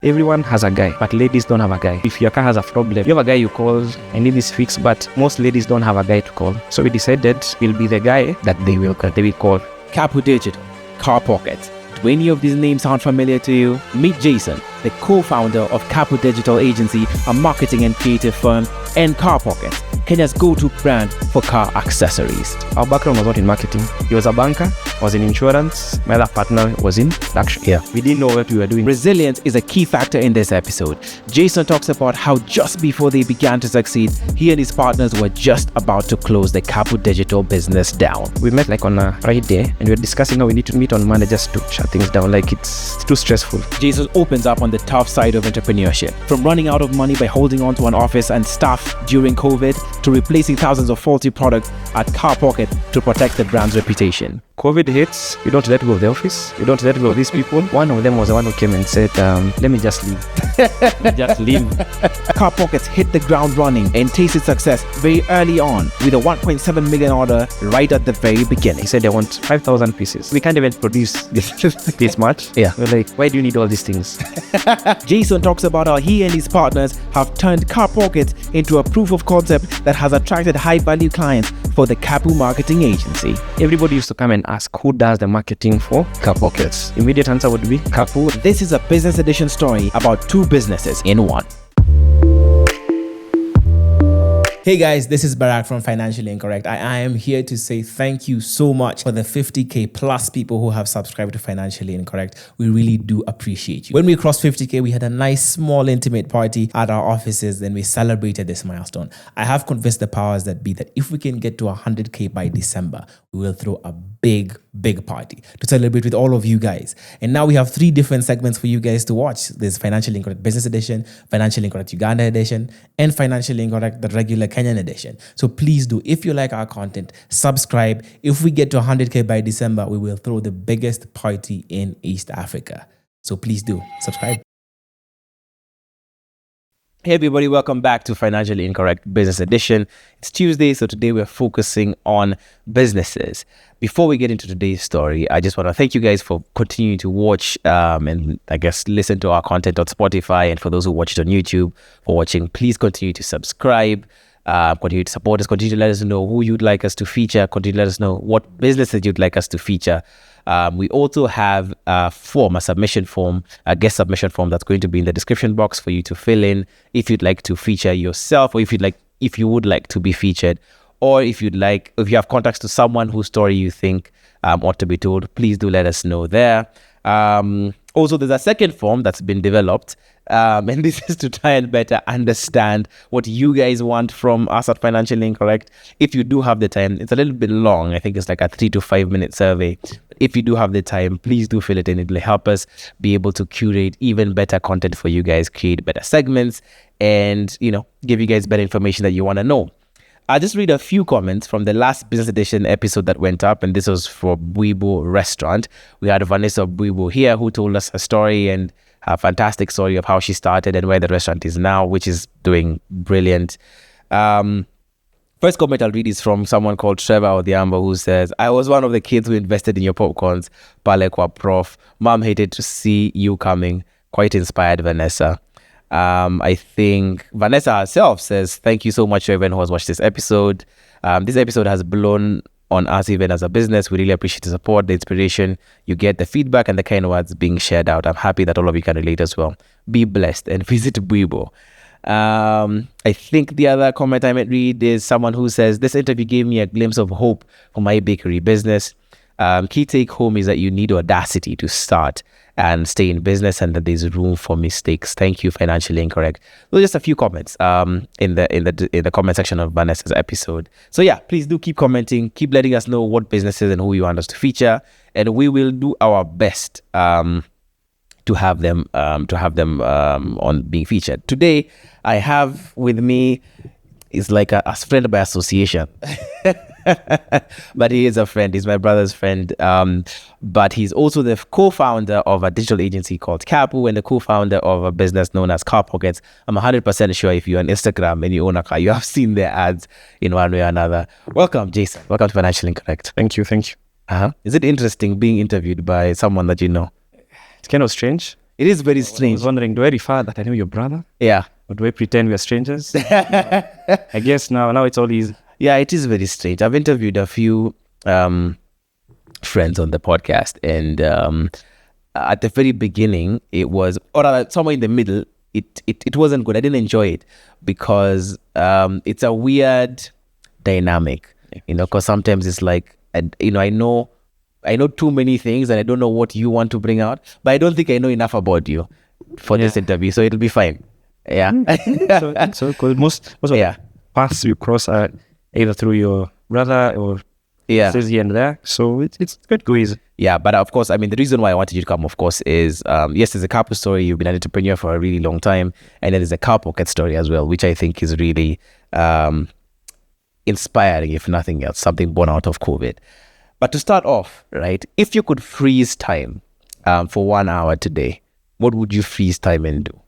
Everyone has a guy, but ladies don't have a guy. If your car has a problem, you have a guy you call, I need this fixed, but most ladies don't have a guy to call. So we decided we'll be the guy that they will call. Kapu Digital, Car Pocket. Do any of these names sound familiar to you? Meet Jason, the co-founder of Kapu Digital Agency, a marketing and creative firm, and Car Pocket, Kenya's go-to brand for car accessories. Our background was not in marketing. He was a banker, was in insurance. My other partner was in luxury. Yeah. We didn't know what we were doing. Resilience is a key factor in this episode. Jason talks about how just before they began to succeed, he and his partners were just about to close the Kapu Digital business down. We met like on a Friday and we were discussing how we need to meet on Monday just to shut things down. Like it's too stressful. Jason opens up on the tough side of entrepreneurship. From running out of money by holding on to an office and staff during COVID, to replacing thousands of faulty products at Car Pocket to protect the brand's reputation. COVID hits, you don't let go of the office, you don't let go of these people. One of them was the one who came and said, let me just leave. Just leave. Car Pockets hit the ground running and tasted success very early on with a 1.7 million order right at the very beginning. He said they want 5,000 pieces. We can't even produce this much. Yeah. We're like, why do you need all these things? Jason talks about how he and his partners have turned Car Pockets into a proof of concept that has attracted high-value clients for the Kapu marketing agency. Everybody used to come and ask, who does the marketing for Car Pockets? Immediate answer would be Kapu. This is a business edition story about two businesses in one. Hey guys, this is Barak from Financially Incorrect. I am here to say thank you so much for the 50k plus people who have subscribed to Financially Incorrect. We really do appreciate you. When we crossed 50k, we had a nice small intimate party at our offices and we celebrated this milestone. I have convinced the powers that be that if we can get to 100k by December, we will throw a big party to celebrate with all of you guys. And now we have 3 different segments for you guys to watch. There's Financially Incorrect Business Edition, Financially Incorrect Uganda Edition, and Financially Incorrect the regular Kenyan edition. So please do, if you like our content, subscribe. If we get to 100k by December, we will throw the biggest party in East Africa. So please do subscribe. Hey everybody, welcome back to Financially Incorrect Business Edition. It's Tuesday, so today we're focusing on businesses. Before we get into today's story, I just want to thank you guys for continuing to watch and I guess listen to our content on Spotify, and for those who watch it on YouTube, for watching, please continue to subscribe, continue to support us, continue to let us know who you'd like us to feature, continue to let us know what businesses you'd like us to feature. We also have a submission form, a guest submission form that's going to be in the description box for you to fill in if you'd like to feature yourself, or if you would like to be featured, or if you have contacts to someone whose story you think ought to be told, please do let us know there. Also, there's a second form that's been developed, and this is to try and better understand what you guys want from us at Financially Incorrect. If you do have the time, it's a little bit long. I think it's like a 3 to 5 minute survey. If you do have the time, please do fill it in. It will help us be able to curate even better content for you guys, create better segments, and give you guys better information that you want to know. I'll just read a few comments from the last Business Edition episode that went up, and this was for Buibo Restaurant. We had Vanessa Buibo here who told us a story, and a fantastic story of how she started and where the restaurant is now, which is doing brilliant. First comment I'll read is from someone called Trevor Odhiambo, who says, I was one of the kids who invested in your popcorns. Pale kwa prof. Mom hated to see you coming. Quite inspired, Vanessa. I think Vanessa herself says, thank you so much to everyone who has watched this episode. This episode has blown on us even as a business. We really appreciate the support, the inspiration you get, the feedback, and the kind words being shared out. I'm happy that all of you can relate as well. Be blessed and visit Buibo. I think the other comment I might read is someone who says, this interview gave me a glimpse of hope for my bakery business. Key take home is that you need audacity to start and stay in business, and that there's room for mistakes. Thank you, Financially Incorrect. Those are just a few comments in the comment section of Vanessa's episode. So yeah, please do keep commenting, keep letting us know what businesses and who you want us to feature, and we will do our best to have them on being featured. Today, I have with me is like a friend by association. But he is a friend. He's my brother's friend. But he's also the co-founder of a digital agency called Kapu and the co-founder of a business known as Car Pockets. I'm 100% sure if you're on Instagram and you own a car, you have seen their ads in one way or another. Welcome, Jason. Welcome to Financially Incorrect. Thank you. Is it interesting being interviewed by someone that you know? It's kind of strange. It is very I strange. was wondering, do I refer that I know your brother? Yeah. Or do I pretend we're strangers? I guess now it's all easy. Yeah, it is very strange. I've interviewed a few friends on the podcast, and at the very beginning, it was, or somewhere in the middle, it wasn't good. I didn't enjoy it because it's a weird dynamic, because sometimes it's like, I know too many things and I don't know what you want to bring out, but I don't think I know enough about you for this interview, so it'll be fine. Yeah. So cool. Most of the paths you cross are either through your brother or says here and there. So it's good go easy. Yeah, but of course, I mean, the reason why I wanted you to come, of course, is yes, there's a Kapu story. You've been an entrepreneur for a really long time, and then there's a car pocket story as well, which I think is really inspiring, if nothing else, something born out of COVID. But to start off, right, if you could freeze time for 1 hour today, what would you freeze time and do?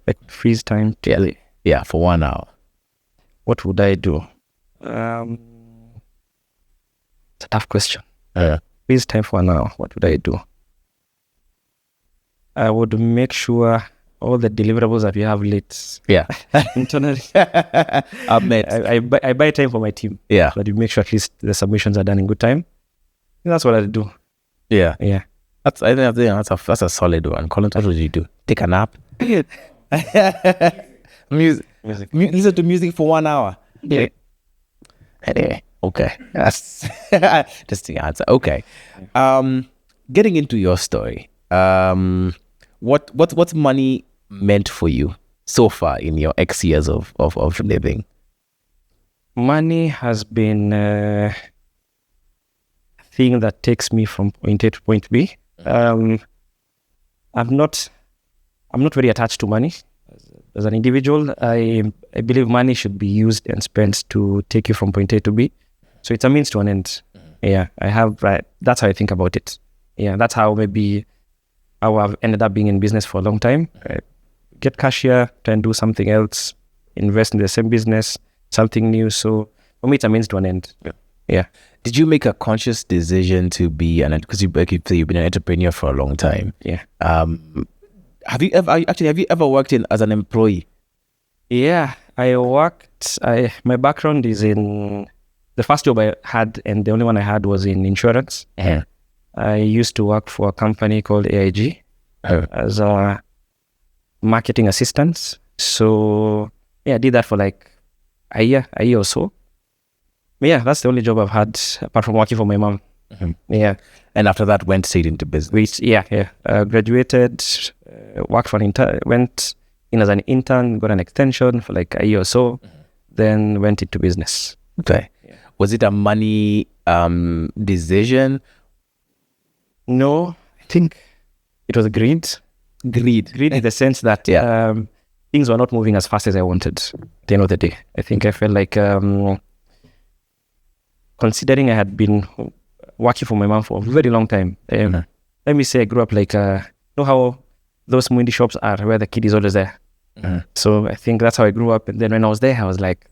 Like freeze time today. Yeah, for 1 hour. What would I do? It's a tough question. Freeze time for 1 hour. What would I do? I would make sure all the deliverables that we have late. Yeah. Internally. I've met. I buy time for my team. Yeah. So that you make sure at least the submissions are done in good time. That's what I do. Yeah. Yeah. I think that's a solid one. Colin, what would you do? Take a nap? Music. Listen to music for 1 hour. Yeah. Anyway, okay. That's just the answer. Okay. Getting into your story. What's money meant for you so far in your X years of living? Money has been a thing that takes me from point A to point B. I'm not very attached to money. As an individual, I believe money should be used and spent to take you from point A to B. So it's a means to an end. Yeah, that's how I think about it. Yeah, that's how maybe I've ended up being in business for a long time. Get cash here, try and do something else, invest in the same business, something new. So for me, it's a means to an end. Yeah. Did you make a conscious decision to be because you've been an entrepreneur for a long time? Yeah. Have you ever worked as an employee? Yeah, my background is in, the first job I had and the only one I had was in insurance. Yeah. I used to work for a company called AIG as a marketing assistant. So yeah, I did that for like a year or so. But yeah, that's the only job I've had apart from working for my mom. Yeah. And after that, went straight into business. Graduated, worked for went in as an intern, got an extension for like a year or so, then went into business. Okay. Yeah. Was it a money decision? No, I think it was greed. Greed in the sense that things were not moving as fast as I wanted at the end of the day. I think I felt like considering I had been working for my mom for a very long time. Let me say I grew up like, you know how those Mundi shops are where the kid is always there. So I think that's how I grew up. And then when I was there, I was like,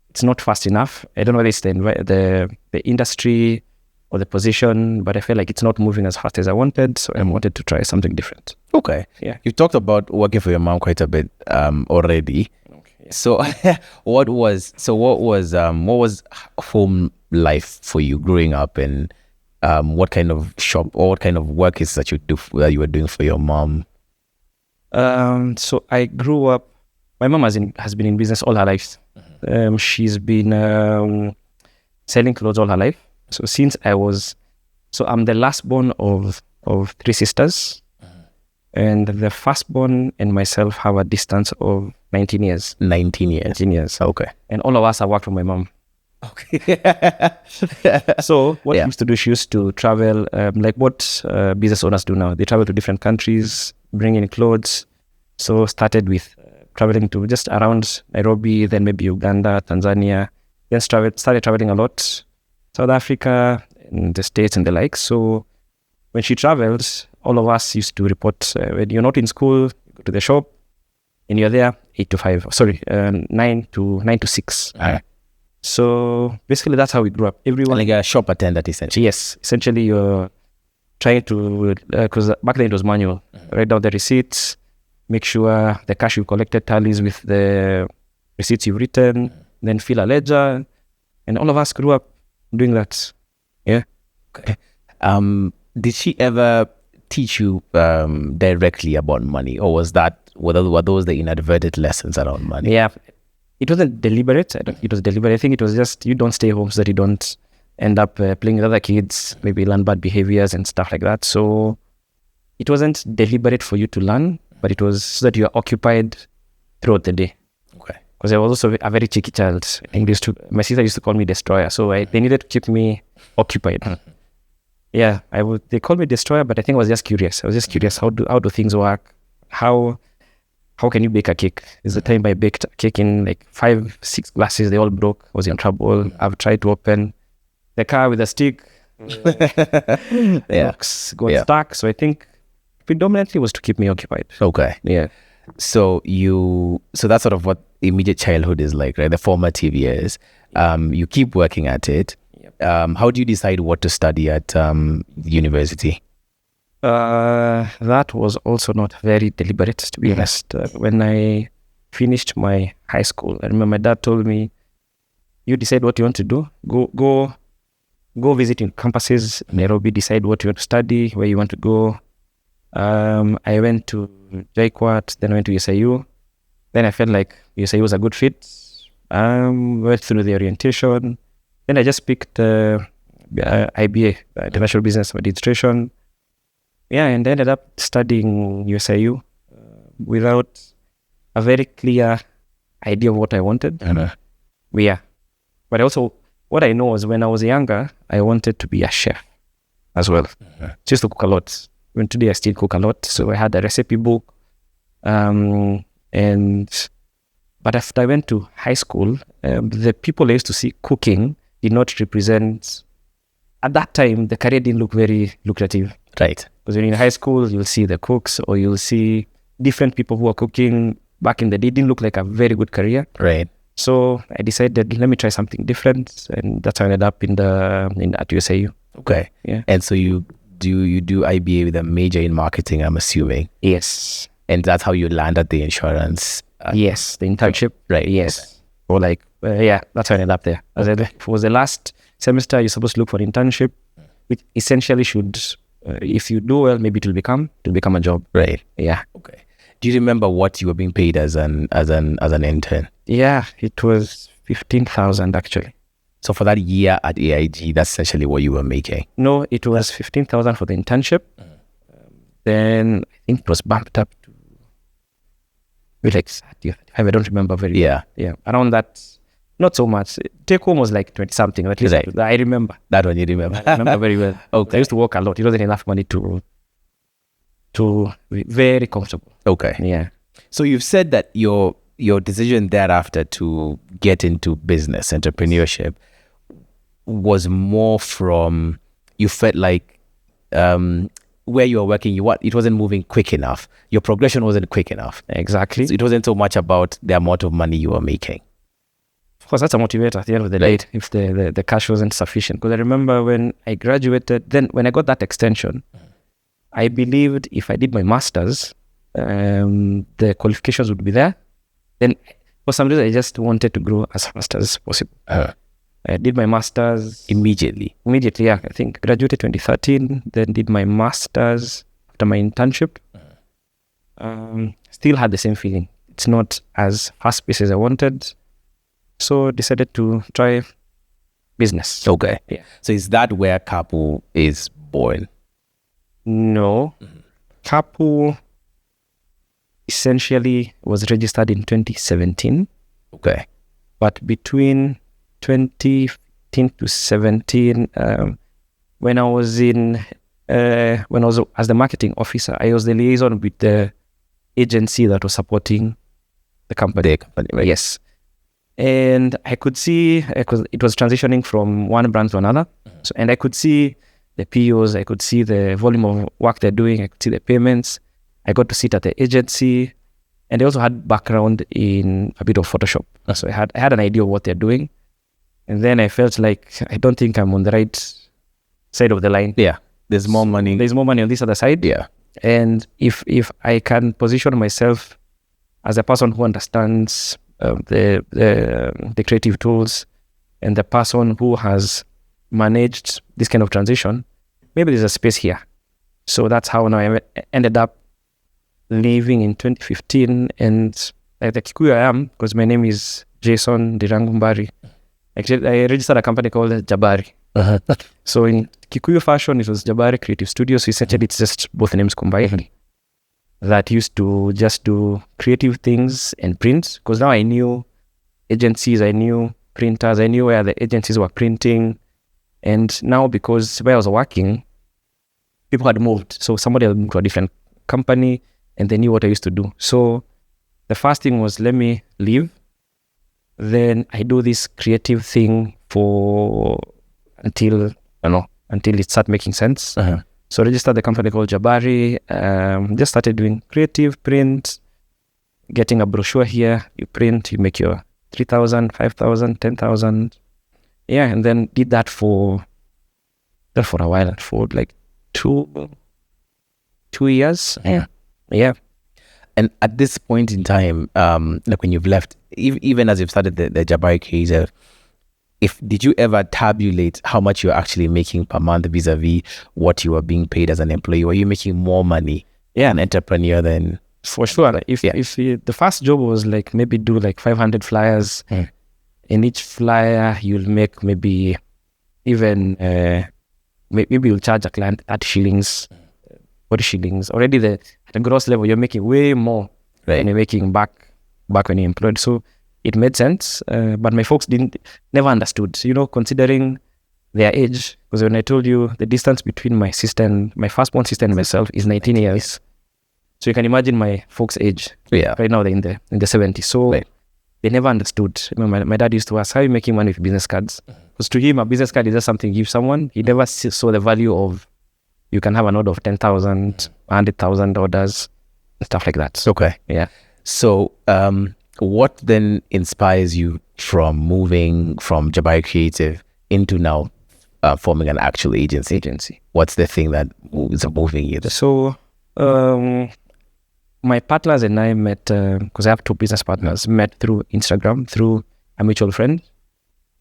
it's not fast enough. I don't know whether it's the industry or the position, but I feel like it's not moving as fast as I wanted. So I wanted to try something different. Okay. Yeah. You talked about working for your mom quite a bit already. Okay. Yeah. So what was home life for you growing up, and what kind of shop or what kind of work is that you were doing for your mom? So I grew up, my mom has been in business all her life. She's been selling clothes all her life. So since I'm the last born of three sisters, and the firstborn and myself have a distance of 19 years. 19 years. Okay. And all of us have worked for my mom. Okay. So what she used to do, she used to travel, like what business owners do now. They travel to different countries, bring in clothes. So started with traveling to just around Nairobi, then maybe Uganda, Tanzania. Then started traveling a lot, South Africa, and the States and the like. So when she traveled, all of us used to report, when you're not in school, you go to the shop, and you're there 9 to 6. So basically that's how we grew up. Everyone, like a shop attendant essentially. Yes, essentially you're trying to, because back then it was manual. write down the receipts, make sure the cash you collected tallies with the receipts you've written, then fill a ledger. And all of us grew up doing that. Yeah. Okay. Did she ever teach you directly about money, or were those the inadvertent lessons around money? Yeah. It wasn't deliberate. It was deliberate. I think it was just, you don't stay home so that you don't end up playing with other kids, maybe learn bad behaviors and stuff like that. So it wasn't deliberate for you to learn, but it was so that you are occupied throughout the day. Okay. Because I was also a very cheeky child. My sister used to call me Destroyer. So they needed to keep me occupied. Yeah, they called me Destroyer, but I think I was just curious. I was just curious, how do things work? How can you bake a cake? There's a time I baked a cake in like 5-6 glasses. They all broke. I was in trouble. I've tried to open the car with a stick. Locks got stuck. So I think predominantly was to keep me occupied. Okay. Yeah. So that's sort of what immediate childhood is like, right? The formative years. You keep working at it. Yep. How do you decide what to study at university? That was also not very deliberate, to be honest. When I finished my high school, I remember my dad told me, you decide what you want to do. Go visit in campuses in Nairobi, decide what you want to study, where you want to go. I went to JKUAT, then I went to USIU. Then I felt like USIU was a good fit. Went through the orientation. Then I just picked IBA, International Business Administration. Yeah, and I ended up studying USIU without a very clear idea of what I wanted. Yeah. But also, what I know was when I was younger, I wanted to be a chef as well. Just to cook a lot. Even today, I still cook a lot. So I had a recipe book. But after I went to high school, the people I used to see cooking did not represent, at that time, the career didn't look very lucrative. Right. Because when you're in high school, you'll see the cooks or you'll see different people who are cooking. Back in the day, it didn't look like a very good career. Right. So I decided, let me try something different. And that's how I ended up at USIU. Okay. Yeah. And so you do IBA with a major in marketing, I'm assuming. Yes. And that's how you land at the insurance. Yes, the internship. Right. Yes. Okay. Or that's how I ended up there. As it was the last semester, you're supposed to look for an internship, which essentially should, if you do well, maybe it'll become a job. Right. Yeah. Okay. Do you remember what you were being paid as an intern? Yeah, it was 15,000 actually. So for that year at AIG, that's essentially what you were making? No, it was 15,000 for the internship. Then I think it was bumped up to like 30, I don't remember very well. Yeah, around that. Not so much. Take home was like 20 something. At least right. I remember. That one you remember? I remember very well. Okay. I used to work a lot. It wasn't enough money to be very comfortable. Okay. Yeah. So you've said that your decision thereafter to get into business, entrepreneurship, was more from, you felt like where you were working, it wasn't moving quick enough. Your progression wasn't quick enough. Exactly. So it wasn't so much about the amount of money you were making. Of course, that's a motivator at the end of the day, if the cash wasn't sufficient. Because I remember when I graduated, then when I got that extension, I believed if I did my master's, the qualifications would be there. Then for some reason, I just wanted to grow as fast as possible. I did my master's immediately. Yeah. I think graduated 2013, then did my master's after my internship. Still had the same feeling. It's not as fast-paced as I wanted. So decided to try business. Okay. Yeah. So is that where Kapu is born? No. Kapu essentially was registered in 2017. Okay. But between 2015 to 17, when I was as the marketing officer, I was the liaison with the agency that was supporting the company. Right? Yes. And I could see, because it was transitioning from one brand to another. So, and I could see the POs, I could see the volume of work they're doing, I could see the payments. I got to sit at the agency, and I also had background in a bit of Photoshop. So I had an idea of what they're doing. And then I felt like, I don't think I'm on the right side of the line. Yeah. There's more money. There's more money on this other side. Yeah. And if I can position myself as a person who understands the creative tools and the person who has managed this kind of transition, maybe there's a space here. So that's how now I ended up leaving in 2015. And like the Kikuyu I am, because my name is Jason Dirangumbari. Actually, I registered a company called Jabari. So in Kikuyu fashion, it was Jabari Creative Studios. So essentially, it's just both names combined. That used to just do creative things and print. Because now I knew agencies, I knew printers, I knew where the agencies were printing. And now because where I was working, people had moved. So somebody had moved to a different company and they knew what I used to do. So the first thing was, let me leave. Then I do this creative thing until it started making sense. So I registered the company called Jabari. Just started doing creative print, getting a brochure here. You print, you make your 3,000, 5,000, 10,000. Yeah, and then did that for a while, for like 2 years. Yeah. And at this point in time, like when you've left, even as you've started the Jabari case, did you ever tabulate how much you're actually making per month vis-a-vis what you were being paid as an employee? Were you making more money, an entrepreneur than? For sure. If the first job was like maybe do like 500 flyers, in each flyer you'll make maybe even maybe you'll charge a client 30 shillings, 40 shillings. Already at the gross level you're making way more than you're making back when you're employed. So it made sense, but my folks never understood, considering their age. Because when I told you the distance between my firstborn sister and myself is 19 years. So you can imagine my folks' age. Right now they're in the 70s. So they never understood. My dad used to ask, how are you making money with business cards? Because to him, a business card is just something you give someone. He never saw the value of, you can have an order of 10,000, 100,000 orders, and stuff like that. Okay. Yeah. So what then inspires you from moving from Jabari Creative into now forming an actual agency? What's the thing that is moving you? So my partners and I met, because I have 2 business partners, met through Instagram, through a mutual friend.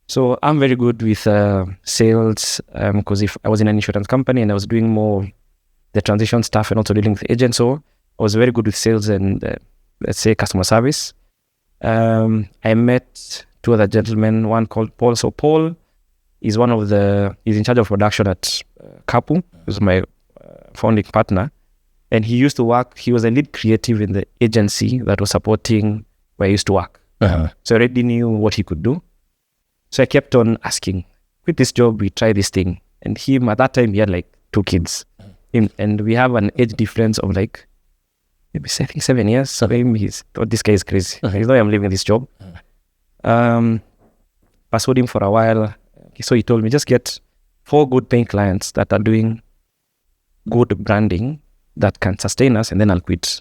So I'm very good with sales, because if I was in an insurance company and I was doing more the transition stuff and also dealing with agents, so I was very good with sales and let's say customer service. I met 2 other gentlemen, one called Paul. So Paul is he's in charge of production at Kapu, who's my founding partner. And he used to work, he was a lead creative in the agency that was supporting where I used to work. So I already knew what he could do. So I kept on asking, quit this job, we try this thing. And him, at that time, he had like 2 kids. And we have an age difference of like, maybe I think 7 years. So him, he thought this guy is crazy. He's not, I'm leaving this job. Pursued him for a while. So he told me, just get 4 good paying clients that are doing good branding that can sustain us, and then I'll quit.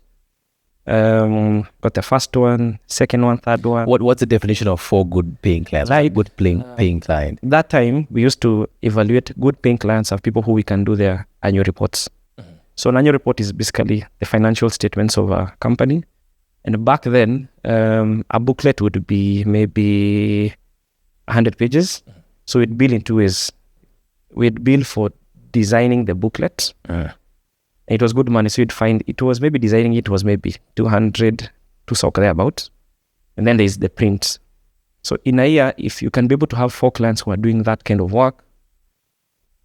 Got the first one, second one, third one. What's the definition of 4 good paying clients? Like, good paying client. That time we used to evaluate good paying clients of people who we can do their annual reports. So an annual report is basically the financial statements of a company. And back then, a booklet would be maybe 100 pages. So we'd bill in 2 ways. We'd bill for designing the booklet. It was good money, so you'd find it was maybe designing it was maybe 200 to sock thereabout. And then there's the print. So in a year, if you can be able to have 4 clients who are doing that kind of work,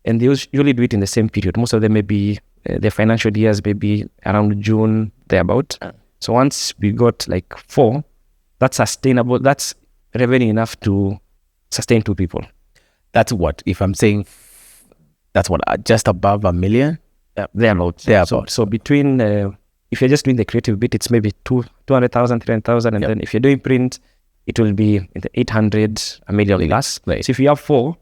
and they usually do it in the same period. Most of them maybe their financial years maybe around June thereabout. So once we got like 4, that's sustainable. That's revenue enough to sustain 2 people. That's what, if I'm saying, that's what, just above $1 million? Thereabout. So between, if you're just doing the creative bit, it's maybe 200,000, 300,000. And then if you're doing print, it will be in the 800, $1 million plus. Right. So if you have 4,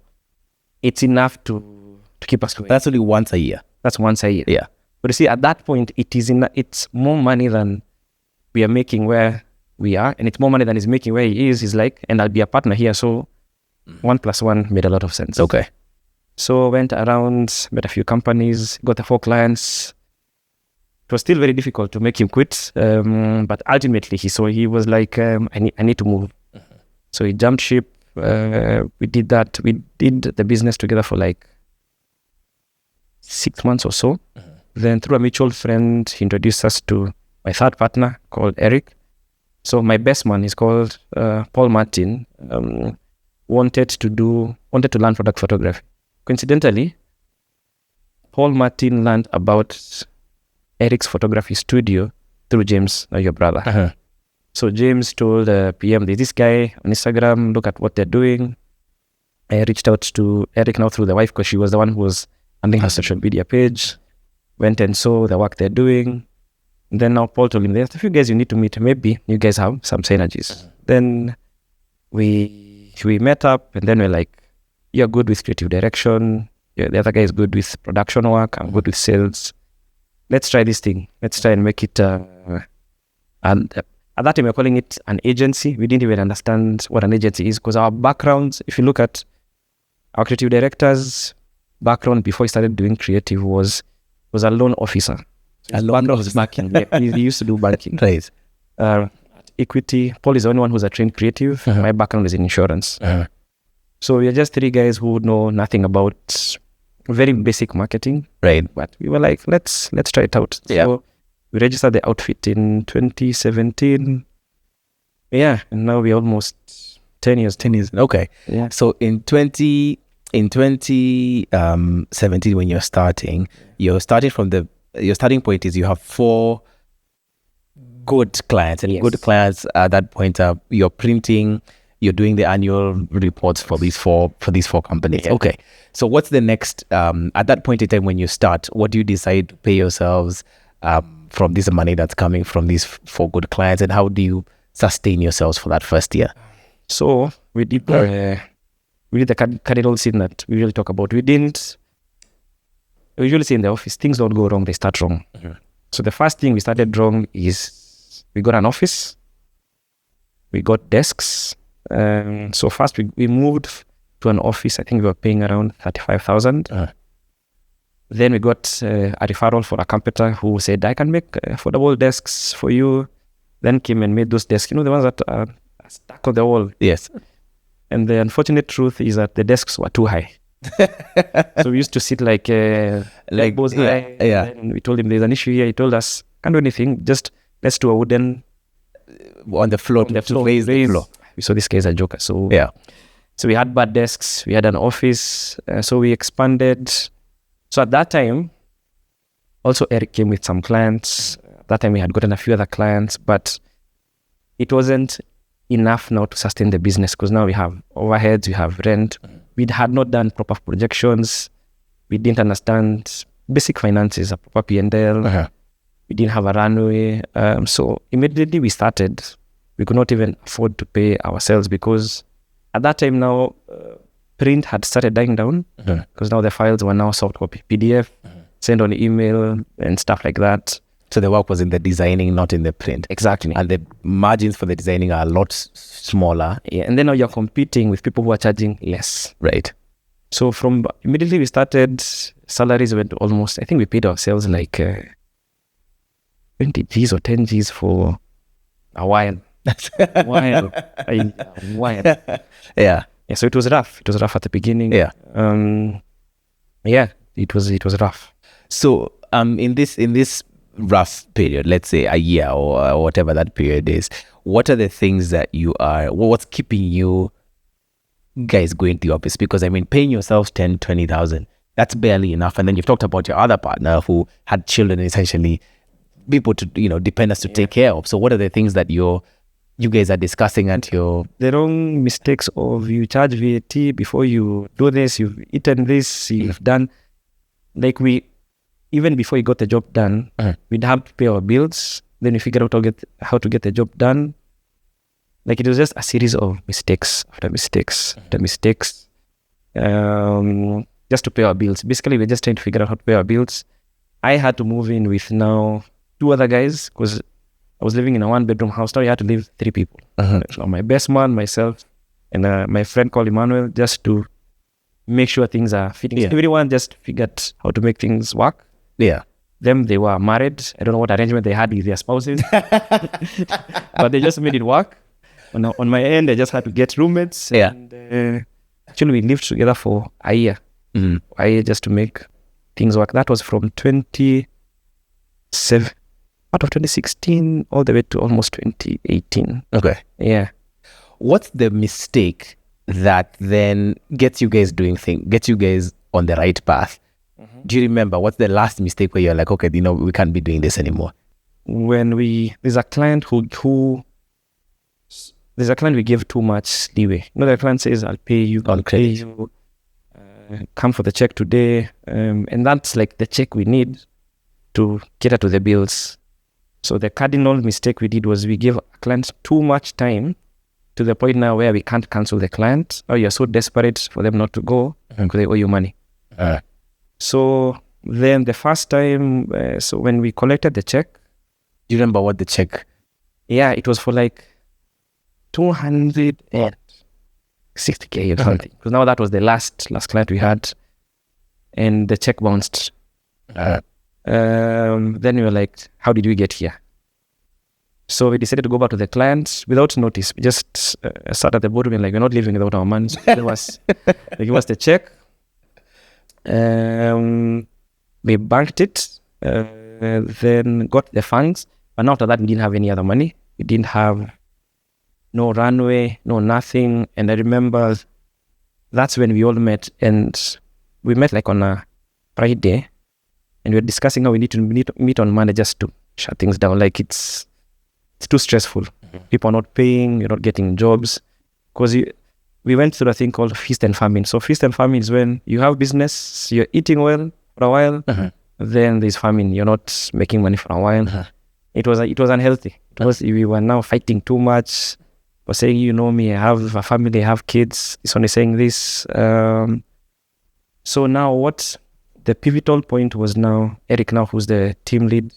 it's enough to keep us going. That's only once a year. That's once a year. Yeah. But you see, at that point, it's more money than we are making where we are. And it's more money than he's making where he is. He's like, and I'll be a partner here. So 1 + 1 made a lot of sense. Okay. So went around, met a few companies, got the 4 clients. it was still very difficult to make him quit. But ultimately, he was like, I need to move. So he jumped ship. We did that. We did the business together for like 6 months or so. Then through a mutual friend, he introduced us to my third partner called Eric. So my best man is called Paul Martin. Wanted to learn product photography. Coincidentally, Paul Martin learned about Eric's photography studio through James, your brother. So James told PM, there's this guy on Instagram, look at what they're doing. I reached out to Eric now through the wife because she was the one who was handling her social media page. Went and saw the work they're doing. And then now Paul told him, there's a few guys you need to meet. Maybe you guys have some synergies. Then we met up, and then we're like, you're good with creative direction. The other guy is good with production work. I'm good with sales. Let's try this thing. Let's try and make it. And at that time, we were calling it an agency. We didn't even understand what an agency is because our backgrounds, if you look at our creative director's background before he started doing creative, was a loan officer. A loan officer. Banking. Yeah, he used to do banking. Right. Equity. Paul is the only one who's a trained creative. My background is in insurance. So we are just three guys who know nothing about very basic marketing. Right. But we were like, let's try it out. Yeah. So we registered the outfit in 2017. Yeah, and now we're almost 10 years. 10 years. Okay. Yeah. So in 2017, when you're starting your starting point is you have 4 good clients, and good clients at that point are you're printing, you're doing the annual reports for these four companies. Yeah. Okay. So what's the next at that point in time when you start, what do you decide to pay yourselves from this money that's coming from these 4 good clients, and how do you sustain yourselves for that first year? So we did the cardinal sin that we usually talk about. We usually say in the office, things don't go wrong, they start wrong. So the first thing we started wrong is we got an office, we got desks. So first we moved to an office. I think we were paying around 35,000. Then we got a referral for a competitor who said, I can make affordable desks for you. Then came and made those desks, the ones that are stuck on the wall. Yes. And the unfortunate truth is that the desks were too high. So we used to sit like both guy. Yeah. And we told him there's an issue here. He told us, can't do anything. Just let's do a wooden on the floor to raise the floor. So this guy's a joker. So yeah. So we had bad desks. We had an office. So we expanded. So at that time, also Eric came with some clients. At that time we had gotten a few other clients, but it wasn't enough now to sustain the business because now we have overheads, we have rent. We had not done proper projections. We didn't understand basic finances, a proper P&L. We didn't have a runway. So immediately we started, we could not even afford to pay ourselves because at that time now, print had started dying down because now the files were now soft copy, PDF, send on email and stuff like that. So the work was in the designing, not in the print. Exactly. And the margins for the designing are a lot smaller. Yeah. And then now you're competing with people who are charging less. Right. So from immediately we started, salaries went almost, I think we paid ourselves like 20 Gs or 10 Gs for a while. A while. Yeah. Yeah. So it was rough. It was rough at the beginning. Yeah. Yeah. It was rough. So in this rough period, let's say a year or whatever that period is, what are the things that what's keeping you guys going to the office? Because I mean, paying yourselves 10, 20,000, that's barely enough. And then you've talked about your other partner who had children, essentially people to, dependents to take care of. So what are the things that you guys are discussing at your... The wrong mistakes of you charge VAT before you do this, you've eaten this, you've done... Like even before you got the job done, we'd have to pay our bills. Then we figured out how to get the job done. Like it was just a series of mistakes after mistakes after mistakes, just to pay our bills. Basically, we're just trying to figure out how to pay our bills. I had to move in with now 2 other guys because I was living in a 1-bedroom house. Now you had to live 3 people. So my best man, myself, and my friend called Emmanuel, just to make sure things are fitting. So everyone just figured how to make things work. Yeah. them, they were married. I don't know what arrangement they had with their spouses, but they just made it work. On my end, I just had to get roommates. Yeah. And, actually, we lived together for a year. A year just to make things work. That was from 2016 all the way to almost 2018. Okay. Yeah. What's the mistake that then gets you guys on the right path? Do you remember what's the last mistake where you're like, okay, we can't be doing this anymore? When there's a client there's a client we give too much leeway. The client says, I'll pay you, come for the check today. And that's like the check we need to cater to the bills. So the cardinal mistake we did was we gave clients too much time to the point now where we can't cancel the client, or you're so desperate for them not to go because they owe you money. So then the first time, so when we collected the check. Do you remember what the check? Yeah, it was for like 260K or something. Because now that was the last client we had, and the check bounced. Then we were like, how did we get here? So we decided to go back to the client without notice. We just sat at the boardroom and like, we're not leaving without our money. So they give us the check. We banked it, then got the funds. But after that, we didn't have any other money. We didn't have no runway, no nothing. And I remember that's when we all met, and we met like on a Friday, and we were discussing how we need to meet on Monday just to shut things down. Like it's too stressful. People are not paying, you're not getting jobs. Because we went through a thing called feast and famine. So feast and famine is when you have business, you're eating well for a while, then there's famine, you're not making money for a while. It was unhealthy. We were now fighting too much. Was saying, me, I have a family, I have kids. It's only saying this. So now what the pivotal point was now, Eric now, who's the team lead,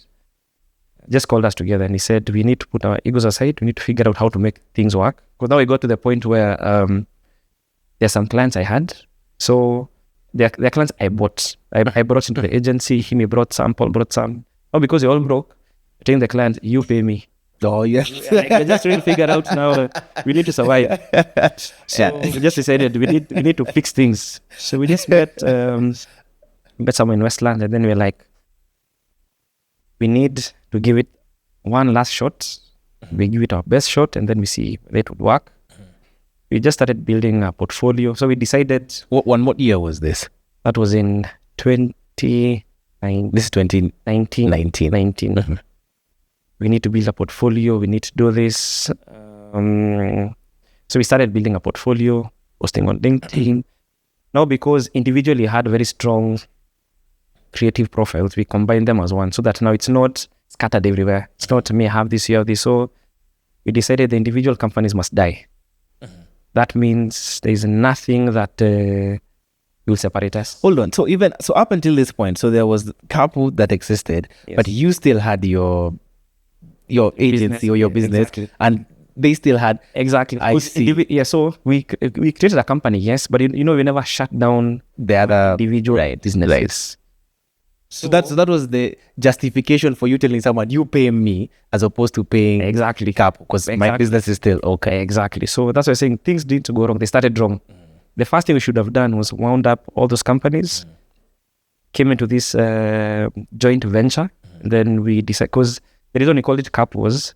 just called us together and he said, we need to put our egos aside. We need to figure out how to make things work. Because now we got to the point where there's some clients I had. So the clients I bought. I brought into the agency. He brought some, Paul brought some. Oh, because they all broke. I telling the client, you pay me. Oh, yes. I just really figured out now we need to survive. So we just decided we need to fix things. So we just met somewhere in Westland, and then we're like, we need to give it one last shot. We give it our best shot, and then we see whether it would work. We just started building a portfolio. So we decided. What year was this? That was in 2019. This is 2019. We need to build a portfolio. We need to do this. So we started building a portfolio, posting on LinkedIn. Now, because individually had very strong creative profiles, we combine them as one so that now it's not scattered everywhere. It's not me, I have this, you have this. So we decided the individual companies must die. That means there is nothing that will separate us. Hold on. So up until this point, so there was Kapu that existed, yes, but you still had your agency or your business, exactly, and they still had I see. Yeah, so we created a company, yes, but we never shut down the other individual businesses. Right. So that was the justification for you telling someone you pay me as opposed to paying exactly Kapu because my business is still okay. Exactly. So that's why I'm saying things need to go wrong. They started wrong. The first thing we should have done was wound up all those companies, came into this joint venture. Then we decided, because the reason we called it Kapu was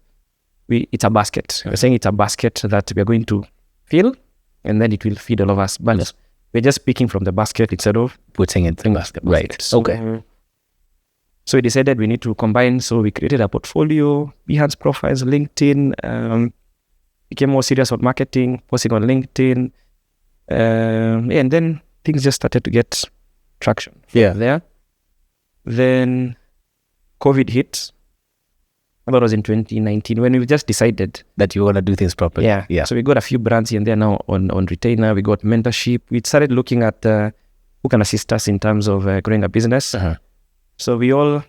it's a basket. We're saying it's a basket that we're going to fill, and then it will feed all of us. But we're just picking from the basket instead of putting it in the basket. Right. So, okay. So we decided we need to combine. So we created a portfolio, Behance profiles, LinkedIn, became more serious on marketing, posting on LinkedIn. And then things just started to get traction. Yeah. There. Then COVID hit. That was in 2019 when we just decided that you want to do things properly. Yeah. So we got a few brands here and there now on retainer. We got mentorship. We started looking at who can assist us in terms of growing a business. So we all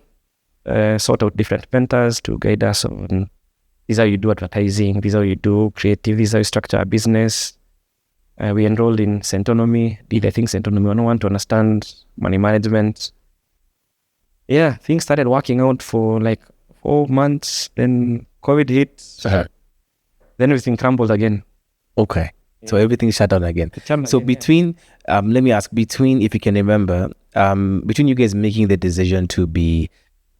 sought out different mentors to guide us on this is how you do advertising, this is how you do creative, this is how you structure a business. We enrolled in Centonomy, did I think Centonomy 101 to understand money management. yeah, things started working out for like 4 months. Then COVID hit. Then everything crumbled again. Okay. So everything shut down again. So between, let me ask, between, if you can remember, between you guys making the decision to be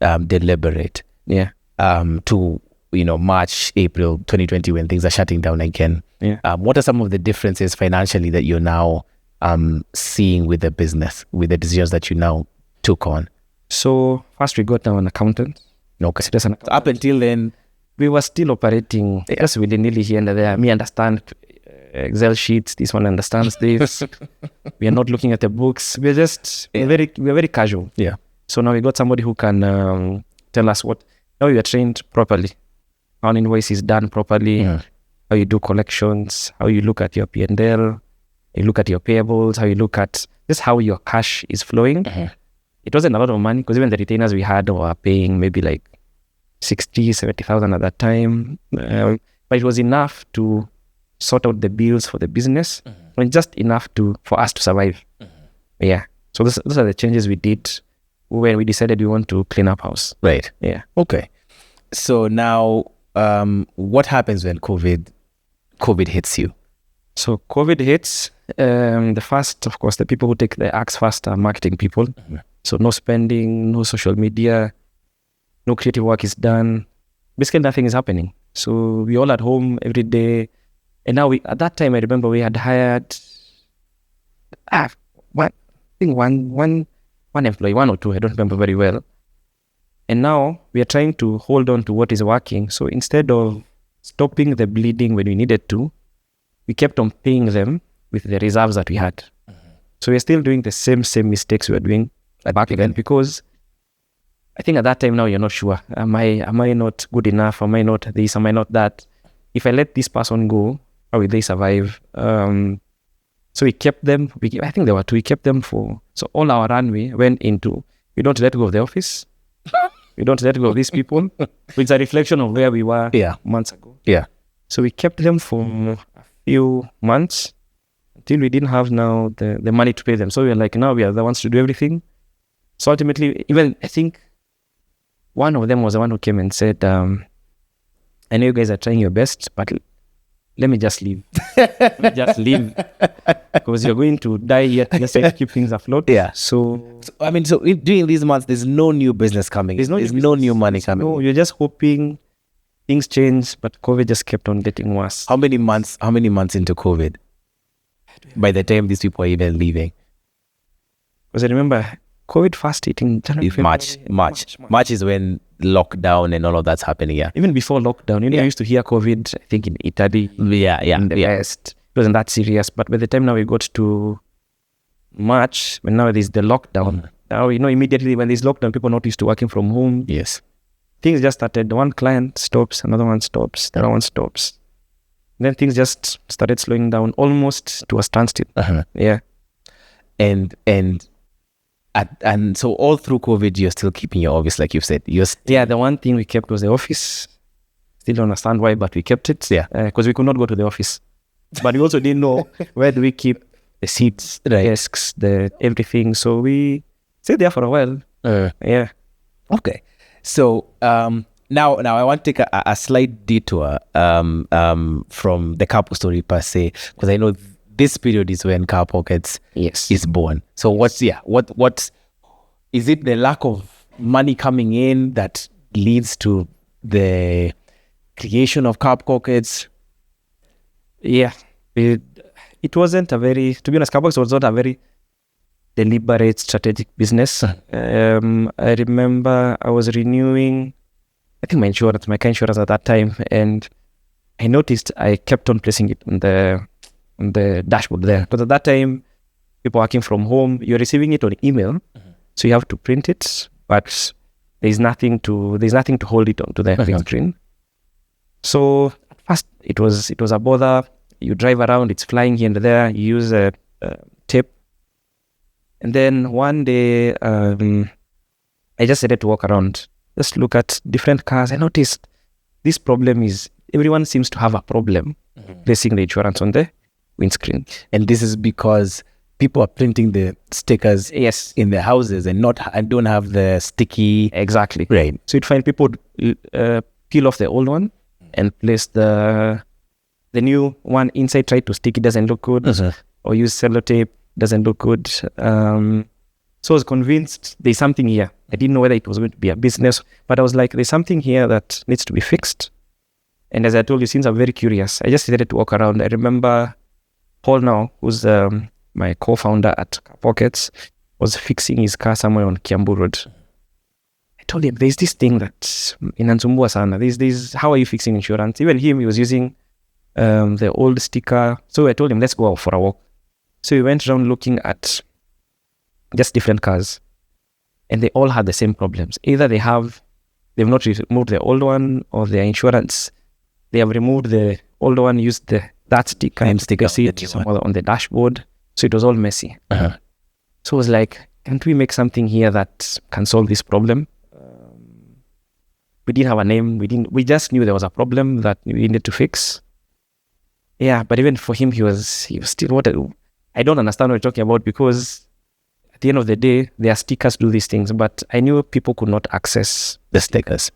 deliberate, to, March, April 2020, when things are shutting down again, what are some of the differences financially that you're now seeing with the business, with the decisions that you now took on? So first we got an accountant. Okay. So so up until then, we were still operating just willy-nilly here and there. Me understand Excel sheets. This one understands this. We are not looking at the books. We're very casual. Yeah. So now we got somebody who can tell us what. Now we are trained properly. How an invoice is done properly. How you do collections. How you look at your P&L. You look at your payables. How you look at just how your cash is flowing. It wasn't a lot of money because even the retainers we had were paying maybe like 60,000-70,000 at that time, but it was enough to sort out the bills for the business, and just enough for us to survive. Yeah. So those are the changes we did when we decided we want to clean up house. Right. Yeah. Okay. So now, what happens when COVID hits you? So COVID hits. The first, of course, the people who take the axe first are marketing people. So no spending, no social media. No creative work is done. Basically, nothing is happening. So we all at home every day. And now at that time, I remember we had hired, one employee, one or two, I don't remember very well. And now we are trying to hold on to what is working. So instead of stopping the bleeding when we needed to, we kept on paying them with the reserves that we had. So we're still doing the same mistakes we were doing back then, because I think at that time now you're not sure. Am I not good enough? Am I not this? Am I not that? If I let this person go, how will they survive? So we kept them. I think there were two. We kept them so all our runway went into, we don't let go of the office. We don't let go of these people. It's a reflection of where we were months ago. Yeah. So we kept them for a few months until we didn't have now the money to pay them. So we were like, now we are the ones to do everything. So ultimately, even I think one of them was the one who came and said, I know you guys are trying your best, but let me just leave. Let me just leave. Because you're going to die here. Just to keep things afloat. Yeah. So during these months, there's no new business coming. There's no new money coming. No, you're just hoping things change, but COVID just kept on getting worse. How many months into COVID by the time these people are even leaving? Because I remember COVID first hitting March is when lockdown and all of that's happening. Yeah. Even before lockdown, I used to hear COVID, I think in Italy. In the West. It wasn't that serious. But by the time now we got to March, when now there's the lockdown, now, immediately when there's lockdown, people are not used to working from home. Yes. Things just started. One client stops, another one stops, the other one stops. Then things just started slowing down almost to a standstill. Yeah. And so all through COVID, you're still keeping your office, like you've said. The one thing we kept was the office. Still don't understand why, but we kept it. Yeah. Because we could not go to the office. But we also didn't know where do we keep the seats, the desks, the everything. So we stayed there for a while. Yeah. Okay. So now I want to take a slight detour from the Kapu story per se, because I know this period is when Car Pockets is born. So what is it, the lack of money coming in that leads to the creation of Car Pockets? Yeah. It wasn't a very, to be honest, Car Pockets was not a very deliberate strategic business. I remember I was renewing, I think my car insurance at that time, and I noticed I kept on placing it on the dashboard there. Because at that time, people working from home, you're receiving it on email, so you have to print it, but there's nothing to hold it onto the green screen. So at first it was a bother. You drive around, it's flying here and there. You use a tape, and then one day I just decided to walk around, just look at different cars. I noticed this problem is everyone seems to have a problem placing the insurance on the windscreen. And this is because people are printing the stickers Yes, in their houses and don't have the sticky. exactly. Right. So you'd find people peel off the old one and place the new one inside, try to stick, it doesn't look good, or use sellotape, doesn't look good. So I was convinced there's something here. I didn't know whether it was going to be a business, but I was like, there's something here that needs to be fixed. And as I told you, since I'm very curious, I just decided to walk around. I remember Paul now, who's my co-founder at Pockets, was fixing his car somewhere on Kiambu Road. I told him, there's this thing that inansumbua sana. There's how are you fixing insurance? Even him, he was using the old sticker. So I told him, let's go out for a walk. So we went around looking at just different cars, and they all had the same problems. Either they've not removed the old one, or their insurance, they have removed the old one, used that sticker and sticker it somewhere on the dashboard. So it was all messy. So I was like, can't we make something here that can solve this problem? We didn't have a name. We just knew there was a problem that we needed to fix. Yeah, but even for him, he was still I don't understand what you're talking about, because at the end of the day, their stickers do these things, but I knew people could not access the stickers.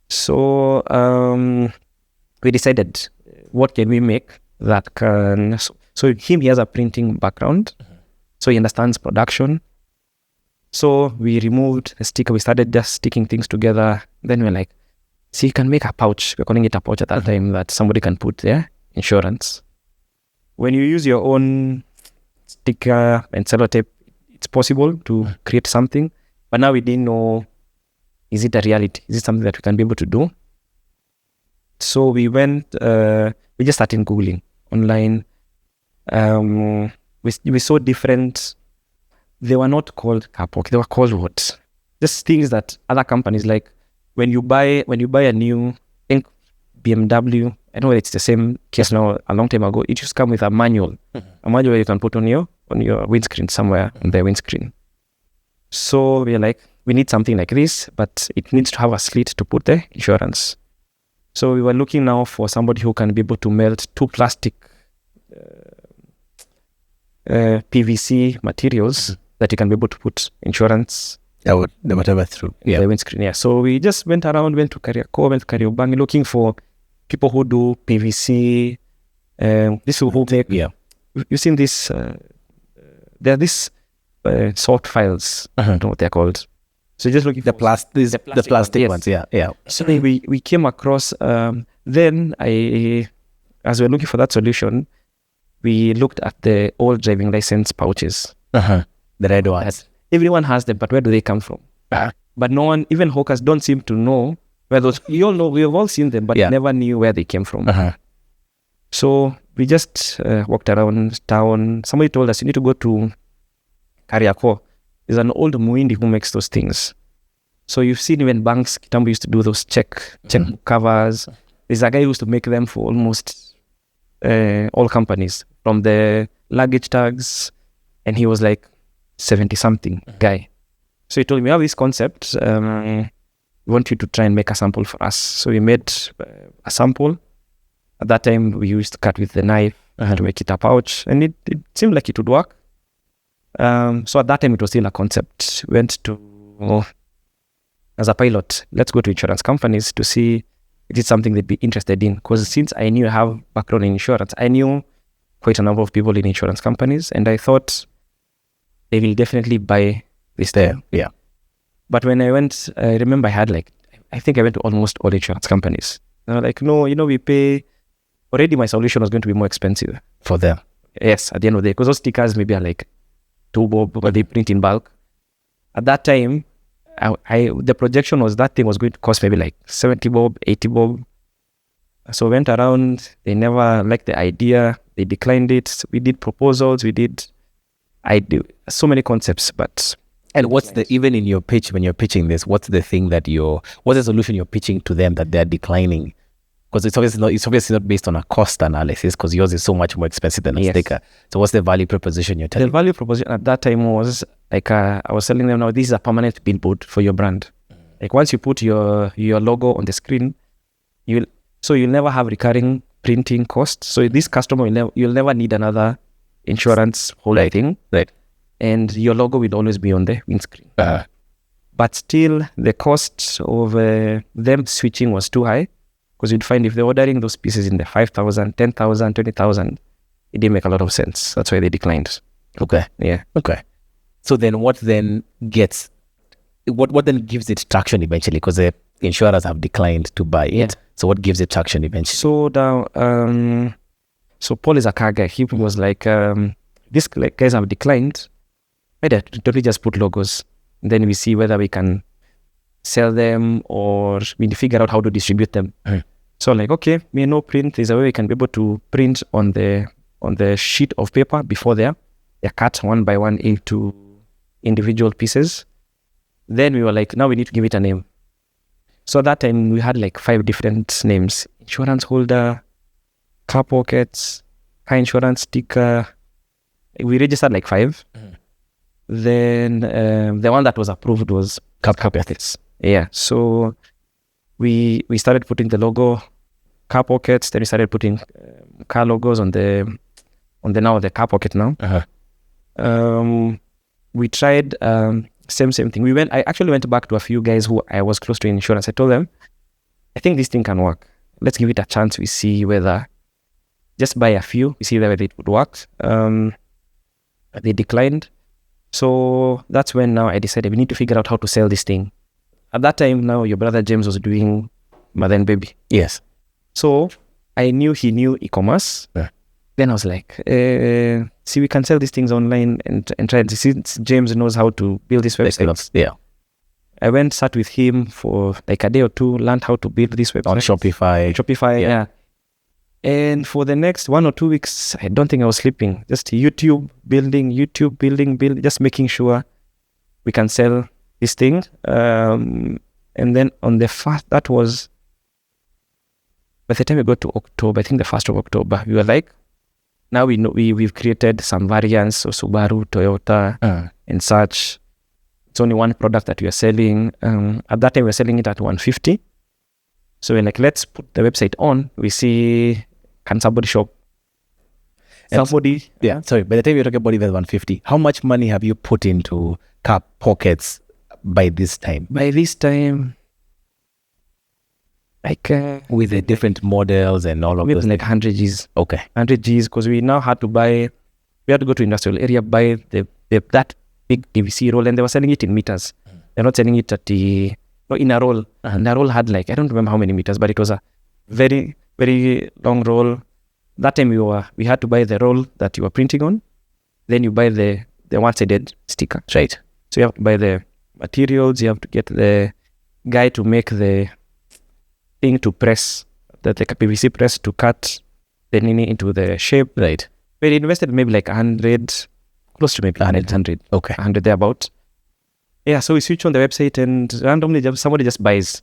So we decided, what can we make that can... So he has a printing background, so he understands production. So we removed the sticker, we started just sticking things together. Then we're like, see, you can make a pouch. We're calling it a pouch at that time, that somebody can put their insurance. When you use your own sticker and sellotape, it's possible to create something. But now we didn't know, is it a reality? Is it something that we can be able to do? So we went, we just started Googling online. We saw different, they were not called Kapu, they were called what? Just things that other companies, like when you buy a new, I think BMW, I know it's the same case now, a long time ago, it used to come with a manual. A manual you can put on your windscreen somewhere, on the windscreen. So we're like, we need something like this, but it needs to have a slit to put the insurance. So we were looking now for somebody who can be able to melt two plastic PVC materials that you can be able to put insurance. Whatever through. Yeah. The windscreen, yeah. So we just went around, went to Kariako, went to Kariobangi, looking for people who do PVC. This will make... Yeah. You've seen this... there are these sort files. I don't know what they're called. So just looking the plastic ones. Yes. Yeah. So we came across... then as we were looking for that solution, we looked at the old driving license pouches. The red ones. Everyone has them, but where do they come from? But no one, even hawkers, don't seem to know where those... You all know, we have all seen them, but never knew where they came from. So we just walked around town. Somebody told us, you need to go to Kariako. There's an old Muindi who makes those things. So you've seen even banks, Kitambo used to do those check covers. There's a guy who used to make them for almost all companies, from the luggage tags, and he was like 70-something guy. So he told me, we have this concept. We want you to try and make a sample for us. So we made a sample. At that time, we used to cut with the knife to make it a pouch, and it seemed like it would work. So at that time, it was still a concept. Went to, as a pilot, let's go to insurance companies to see if it's something they'd be interested in. Because since I knew I have background in insurance, I knew quite a number of people in insurance companies, and I thought they will definitely buy this there. Yeah. But when I went, I remember I think I went to almost all insurance companies. They were like, no, we pay... Already my solution was going to be more expensive for them. Yes, at the end of the day, because those stickers maybe are like 2 bob, but they print in bulk. At that time, the projection was that thing was going to cost maybe like 70 bob, 80 bob. So I went around, they never liked the idea, they declined it. We did proposals, I do so many concepts, but... And what's even in your pitch, when you're pitching this, what's the solution you're pitching to them that they're declining? Because it's obviously not based on a cost analysis, because yours is so much more expensive than a sticker. So what's the value proposition you're telling? The value proposition at that time was like, I was telling them, now this is a permanent billboard for your brand. Like once you put your logo on the screen, you'll never have recurring printing costs. So this customer you'll never need another insurance whole thing. Right. And your logo will always be on the windscreen. But still, the cost of them switching was too high, because you'd find if they're ordering those pieces in the 5,000, 10,000, 20,000, it didn't make a lot of sense. That's why they declined. Okay. Yeah. Okay. So then what then gives it traction eventually? Because the insurers have declined to buy it. Yeah. So what gives it traction eventually? So now, so Paul is a car guy. He was like, these guys have declined. Why don't we just put logos? Then we see whether we can sell them or we figure out how to distribute them. So like, okay, we no print. There's a way we can be able to print on the sheet of paper before they're cut one by one into individual pieces. Then we were like, now we need to give it a name. So at that time we had like 5 different names: insurance holder, car pockets, car insurance sticker. We registered like 5. Then the one that was approved was Kapu. Yeah. So we started putting the logo, car pockets. Then we started putting car logos on the car pocket now. We tried same thing. I actually went back to a few guys who I was close to in insurance. I told them, I think this thing can work. Let's give it a chance. We see whether, just buy a few, we see whether it would work. They declined. So that's when now I decided we need to figure out how to sell this thing. At that time, now your brother James was doing Mother and Baby. Yes. So I knew he knew e-commerce. Yeah. Then I was like, see, we can sell these things online and try to see. James knows how to build this website. Yeah. I went, sat with him for like a day or two, learned how to build this website. On Shopify. Yeah. And for the next 1 or 2 weeks, I don't think I was sleeping. Just YouTube building, just making sure we can sell this thing. And then on the first, that was, by the time we got to October, I think the 1st of October, we were like, now we know we've created some variants, so Subaru, Toyota, and such. It's only one product that we are selling. At that time, we were selling it at 150. So we're like, let's put the website on. We see, can somebody shop? Somebody. Yeah. Sorry, by the time you're talking about even 150, how much money have you put into car pockets by this time? By this time, like with the different models and all of those, like 100 Gs. Okay. 100 Gs, because we now had to buy, we had to go to industrial area, buy that big DVC roll, and they were selling it in meters. They're not selling it at in a roll. And the roll had like, I don't remember how many meters, but it was a very, very long roll. That time we had to buy the roll that you were printing on. Then you buy the one-sided sticker. Right. So you have to buy the materials, you have to get the guy to make the thing to press, like a PVC press to cut the nini into the shape. Right. We invested maybe like 100, close to maybe 100. Okay. 100 thereabout. Yeah, so we switch on the website and randomly somebody just buys.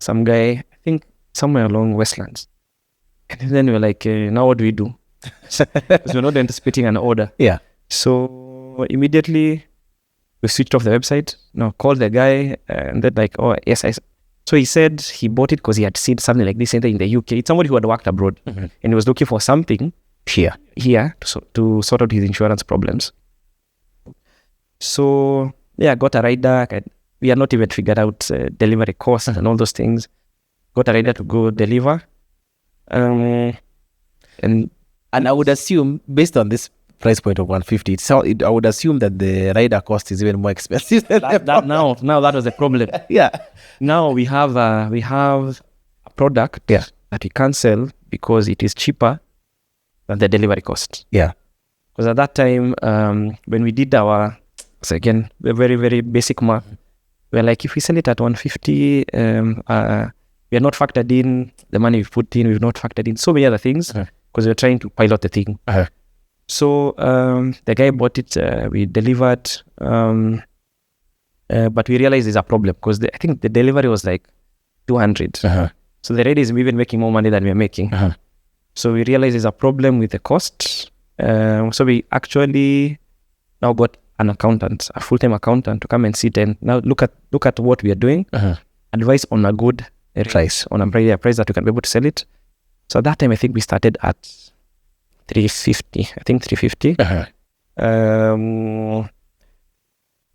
Some guy, I think somewhere along Westlands. And then we're like, now what do we do? Because we're not anticipating an order. Yeah. So immediately we switched off the website. Now called the guy and then like, oh yes, so he said he bought it because he had seen something like this in the UK. It's somebody who had worked abroad and he was looking for something here to sort out his insurance problems. So yeah, got a rider. We had not even figured out delivery costs and all those things. Got a rider to go deliver. And I would assume, based on this price point of 150, I would assume that the rider cost is even more expensive than now that was the problem. Yeah. Now we have a product that we can't sell because it is cheaper than the delivery cost. Yeah. Because at that time, when we did our, so again, very, very basic math, we're like, if we sell it at 150, we are not factored in the money we've put in, we've not factored in so many other things because we're trying to pilot the thing. So the guy bought it, we delivered, but we realized there's a problem because I think the delivery was like 200. So the rider is even making more money than we're making. So we realized there's a problem with the cost. So we actually now got an accountant, a full-time accountant, to come and sit and now look at what we are doing, advise on a good price, on a price that we can be able to sell it. So at that time, I think we started at 350. I think 350.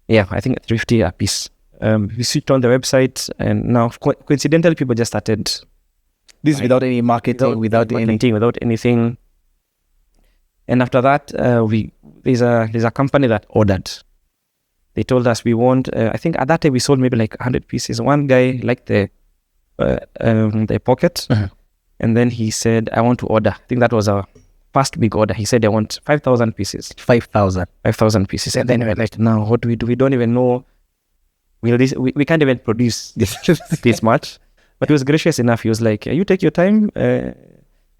Yeah, I think 350 a piece. We switched on the website, and now coincidentally, people just started. This without any marketing, without anything. And after that, there's a company that ordered. They told us we want. I think at that time we sold maybe like 100 pieces. One guy liked the pocket, and then he said, "I want to order." I think that was our first big order. He said, "I want 5,000 pieces." 5,000 pieces. And then we were like, "Now what do we do? We don't even know. We can't even produce this much." But he was gracious enough. He was like, "You take your time.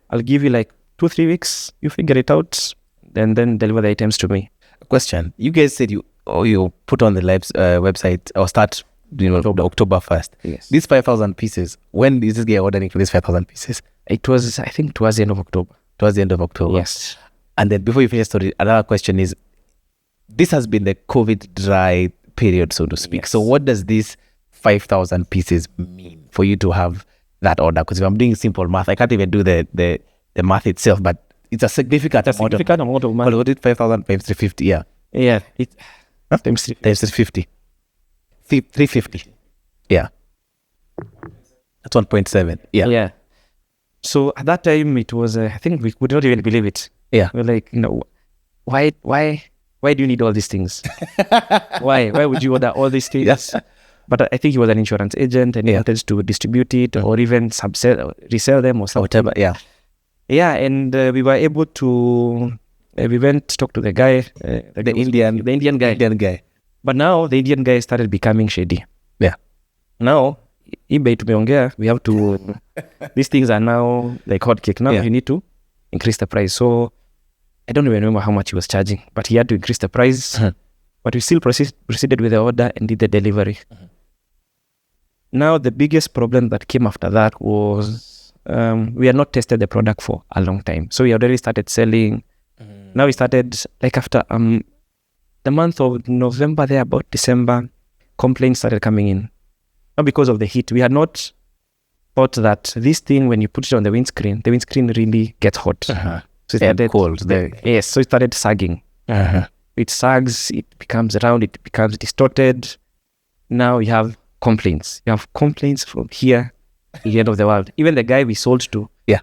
I'll give you like 2-3 weeks. You figure it out, and then deliver the items to me." Question: you guys said you put on the website or start October 1st. Yes. These 5,000 pieces. When is this guy ordering for these 5,000 pieces? It was, I think, towards the end of October. Towards the end of October. Yes. And then before you finish the story, another question is: this has been the COVID dry period, so to speak. Yes. So what does this 5,000 pieces mean for you to have that order? Because if I'm doing simple math, I can't even do the math itself, but it's a significant amount of money. What did 5,000 times 350? Yeah. Yeah. Times 350. 350. Yeah. That's 1.7. Yeah. Yeah. So at that time, it was, I think we would not even believe it. Yeah. We're like, why do you need all these things? Why would you order all these things? Yes. But I think he was an insurance agent and he wanted to distribute it or even resell them or something. Whatever. Yeah. Yeah. And we were able to, we went to talk to the guy. The Indian guy. But now the Indian guy started becoming shady. Yeah. Now, eBay tumeongea, we have to, these things are now like hot cake. Now you need to increase the price. So I don't even remember how much he was charging, but he had to increase the price. But we still proceeded with the order and did the delivery. Now the biggest problem that came after that was we had not tested the product for a long time. So we already started selling. Now we started like after the month of November, there about December, complaints started coming in. Not because of the heat. We had not thought that this thing, when you put it on the windscreen really gets hot. So it started cold. Yes, so it started sagging. It sags, it becomes round, it becomes distorted. Now you have complaints. You have complaints from here to the end of the world. Even the guy we sold to. Yeah.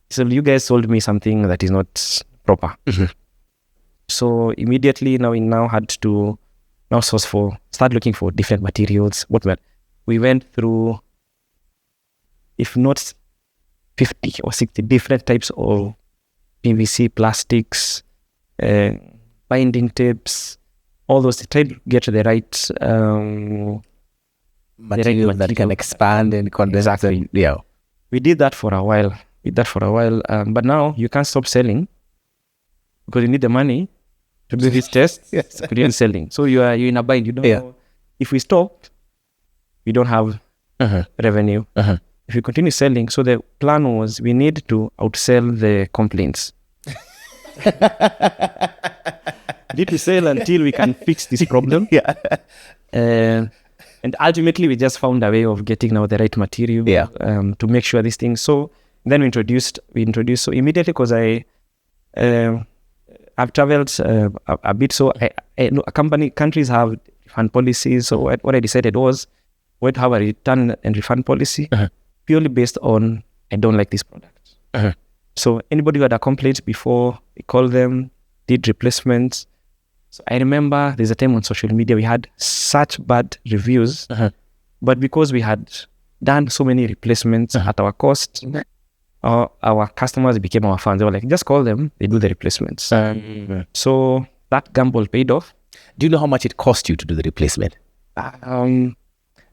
So you guys sold me something that is not proper. So immediately we had to start looking for different materials. We went through, if not 50 or 60 different types of PVC, plastics, binding tapes, all those to try to get the right material that can expand and condense. Exactly. Yeah. We did that for a while. But now you can't stop selling because you need the money to do these tests. Yes. You're selling. So you're in a bind. You don't know. If we stop, we don't have revenue. If we continue selling, so the plan was we need to outsell the complaints. Need to sell until we can fix this problem. And ultimately, we just found a way of getting now the right material to make sure these things. So then we introduced. So immediately, because I've traveled a bit, so I know countries have refund policies. So what I decided was, we'd have a return and refund policy purely based on I don't like this product. So anybody who had a complaint before, we called them, did replacements. So I remember there's a time on social media we had such bad reviews, but because we had done so many replacements at our cost, our customers became our fans. They were like, just call them, they do the replacements. So that gamble paid off. Do you know how much it cost you to do the replacement?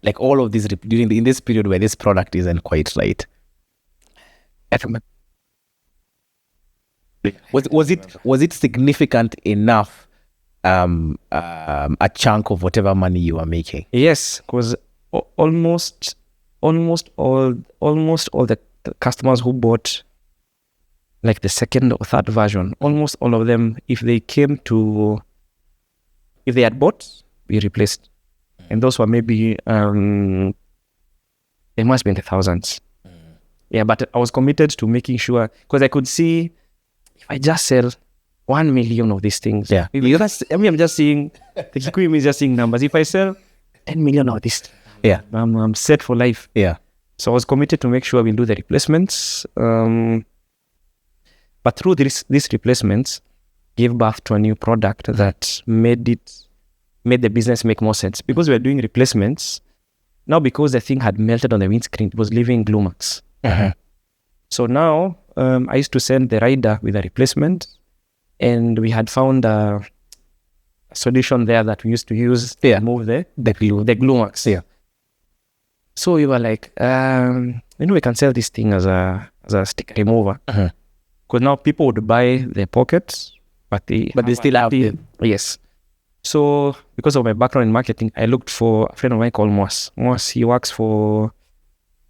Like all of these in this period where this product isn't quite right. Was it significant enough? A chunk of whatever money you are making. Yes, because almost all the customers who bought like the second or third version, almost all of them, if they had bought, we replaced. And those were maybe they must be in the thousands. Yeah, but I was committed to making sure, because I could see if I just sell 1 million of these things, Yeah. I'm just seeing, the Kikuyu is just seeing numbers. If I sell 10 million of this, Yeah. I'm set for life. Yeah. So I was committed to make sure we'll do the replacements. But through these replacements, gave birth to a new product that made the business make more sense. Because we were doing replacements, now because the thing had melted on the windscreen, it was leaving glue marks. So now I used to send the rider with a replacement, and we had found a solution there that we used to use to remove the glue marks. Yeah. So we were like, we can sell this thing as a sticker remover. Because now people would buy the pockets, but they still have it. Yes. So because of my background in marketing, I looked for a friend of mine called Moss. Moss, he works for,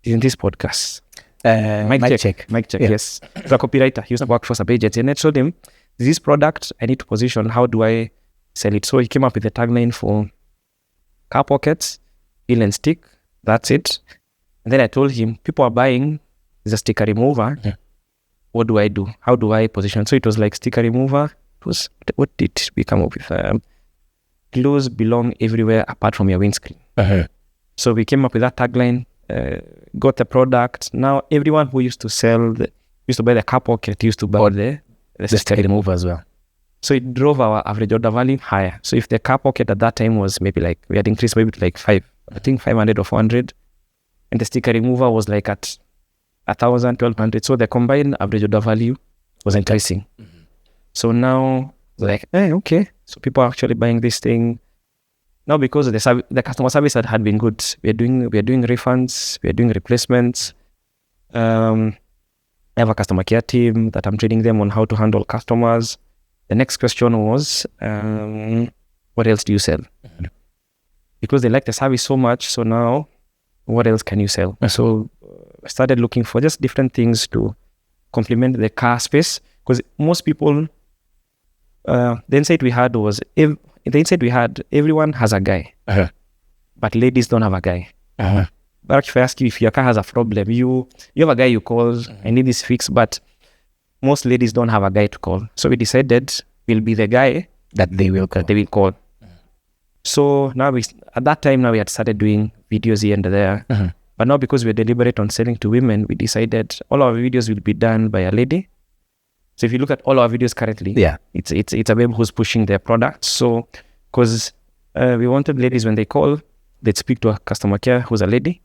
in this podcast, Mic check. Yeah. Yes. He's a copywriter. He used to work for some agents, and I told him, this product I need to position. How do I sell it? So he came up with a tagline for car pockets, peel and stick. That's it. And then I told him, people are buying the sticker remover. What do I do? How do I position? So it was like sticker remover. It was, what did we come up with? Glues belong everywhere apart from your windscreen. So we came up with that tagline, got the product. Now everyone who used to buy the car pocket used to buy the sticker remover as well. So it drove our average order value higher. So if the car pocket at that time was maybe like, we had increased maybe to like 500 or 400, and the sticker remover was like at 1,000, 1,200. So the combined average order value was increasing. So now, like, okay. So people are actually buying this thing. Now because the customer service had been good, we are doing refunds, we are doing replacements. I have a customer care team that I'm training them on how to handle customers. The next question was, what else do you sell? Because they like the service so much, so now, what else can you sell? So I started looking for just different things to complement the car space, because most people, the insight we had was, everyone has a guy, but ladies don't have a guy. But if I ask you if your car has a problem, you have a guy you call, I need this fixed, but most ladies don't have a guy to call. So we decided we'll be the guy that they will call. So now at that time we had started doing videos here and there. But now because we're deliberate on selling to women, we decided all our videos will be done by a lady. So if you look at all our videos currently, it's a babe who's pushing their products. So because we wanted ladies, when they call, they'd speak to a customer care who's a lady.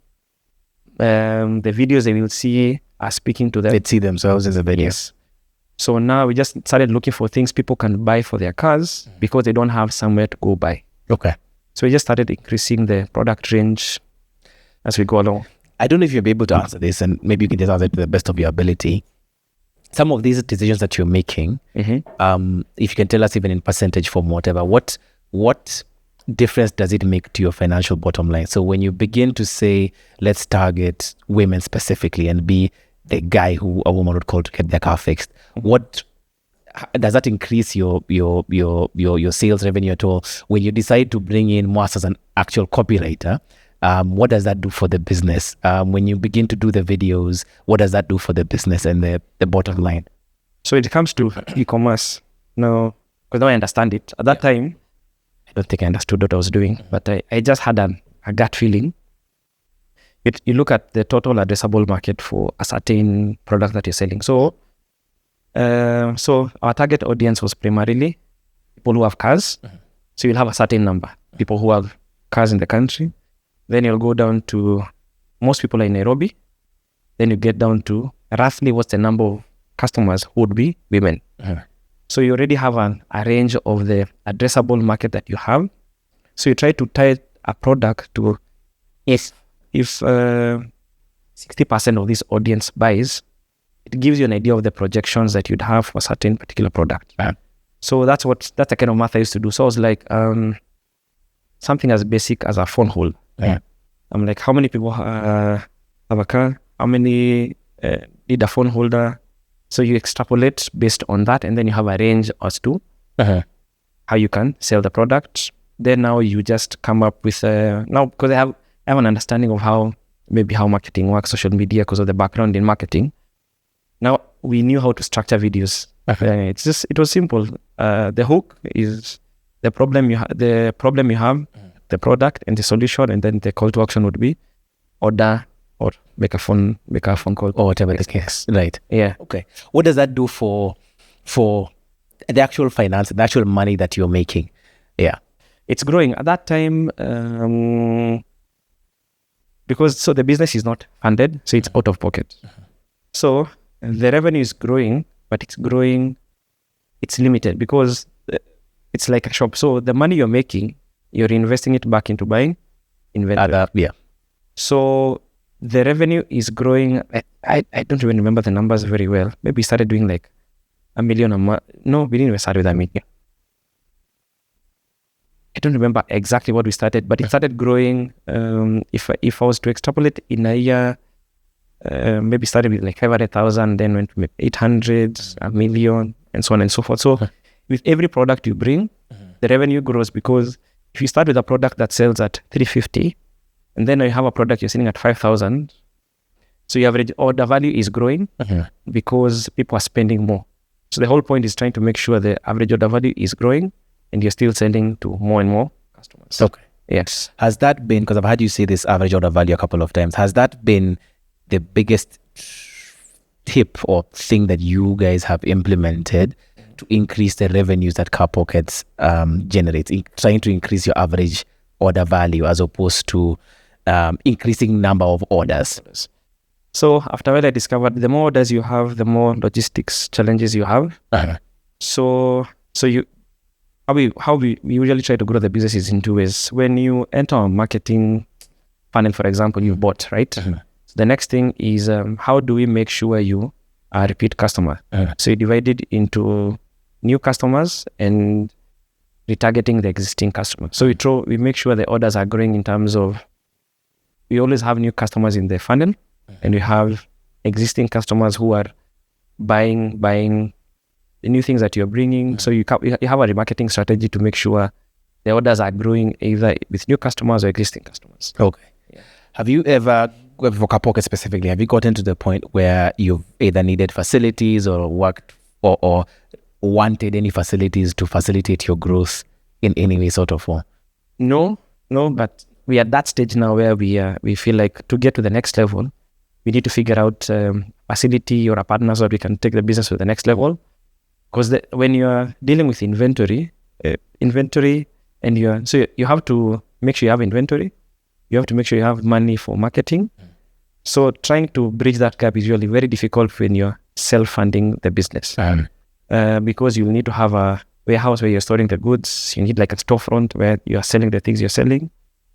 The videos they will see are speaking to them. They'd see themselves as a video. Yes. So now we just started looking for things people can buy for their cars because they don't have somewhere to go buy. Okay. So we just started increasing the product range as we go along. I don't know if you'll be able to answer this, and maybe you can just answer it to the best of your ability. Some of these decisions that you're making, if you can tell us even in percentage form, whatever, what difference does it make to your financial bottom line? So when you begin to say, let's target women specifically and be the guy who a woman would call to get their car fixed, what does that increase your sales revenue at all? When you decide to bring in Moss as an actual copywriter, what does that do for the business? When you begin to do the videos, what does that do for the business and the bottom line? So it comes to e-commerce now, because now I understand it. At that time, I don't think I understood what I was doing, but I just had a gut feeling. You look at the total addressable market for a certain product that you're selling. So our target audience was primarily people who have cars. So you'll have a certain number, people who have cars in the country. Then you'll go down to most people are in Nairobi. Then you get down to roughly what's the number of customers who would be women. So you already have a range of the addressable market that you have. So you try to tie a product to if 60% of this audience buys, it gives you an idea of the projections that you'd have for a certain particular product. So that's the kind of math I used to do. So I was like, something as basic as a phone hole. I'm like, how many people have a car? How many need a phone holder? So you extrapolate based on that, and then you have a range as to how you can sell the product. Then now you just come up with now, because I have an understanding of how marketing works, social media, because of the background in marketing. Now we knew how to structure videos. It was simple. The hook is the problem you have, the product and the solution, and then the call to action would be order or make a phone call or whatever the case. Right. Yeah. Okay. What does that do for the actual finance, the actual money that you're making? Yeah. It's growing at that time because the business is not funded, so it's out of pocket. So the revenue is growing, but it's limited because it's like a shop. So the money you're making, you're investing it back into buying inventory. So the revenue is growing. I don't even remember the numbers very well. Maybe we started doing like $1 million a month. No, we didn't even start with $1 million. I don't remember exactly what we started, but it started growing. If I was to extrapolate in a year, maybe started with like 500,000, then went to 800, $1 million, and so on and so forth. So with every product you bring, the revenue grows, because if you start with a product that sells at 350, and then you have a product you're selling at 5,000, so your average order value is growing because people are spending more. So the whole point is trying to make sure the average order value is growing, and you're still selling to more and more customers. Okay. Yes. Has that been, because I've had you say this average order value a couple of times, has that been the biggest tip or thing that you guys have implemented to increase the revenues that Car Pockets generates, trying to increase your average order value as opposed to increasing number of orders? So after I discovered the more orders you have, the more logistics challenges you have. So how we usually try to grow the business is in two ways. When you enter a marketing funnel, for example, you've bought, right? So the next thing is how do we make sure you are a repeat customer? So you divide it into new customers and retargeting the existing customers. So we make sure the orders are growing in terms of, we always have new customers in the funnel, and we have existing customers who are buying the new things that you're bringing. So you have a remarketing strategy to make sure the orders are growing either with new customers or existing customers. Okay. Yeah. Have you ever, for Car Pocket specifically, have you gotten to the point where you've either needed facilities or worked or wanted any facilities to facilitate your growth in any way, sort of form? No, but we are at that stage now where we feel like to get to the next level, we need to figure out facility or a partner so that we can take the business to the next level. Because when you're dealing with inventory, and you have to make sure you have inventory, you have to make sure you have money for marketing. So trying to bridge that gap is really very difficult when you're self-funding the business. Because you need to have a warehouse where you're storing the goods. You need like a storefront where you are selling the things you're selling.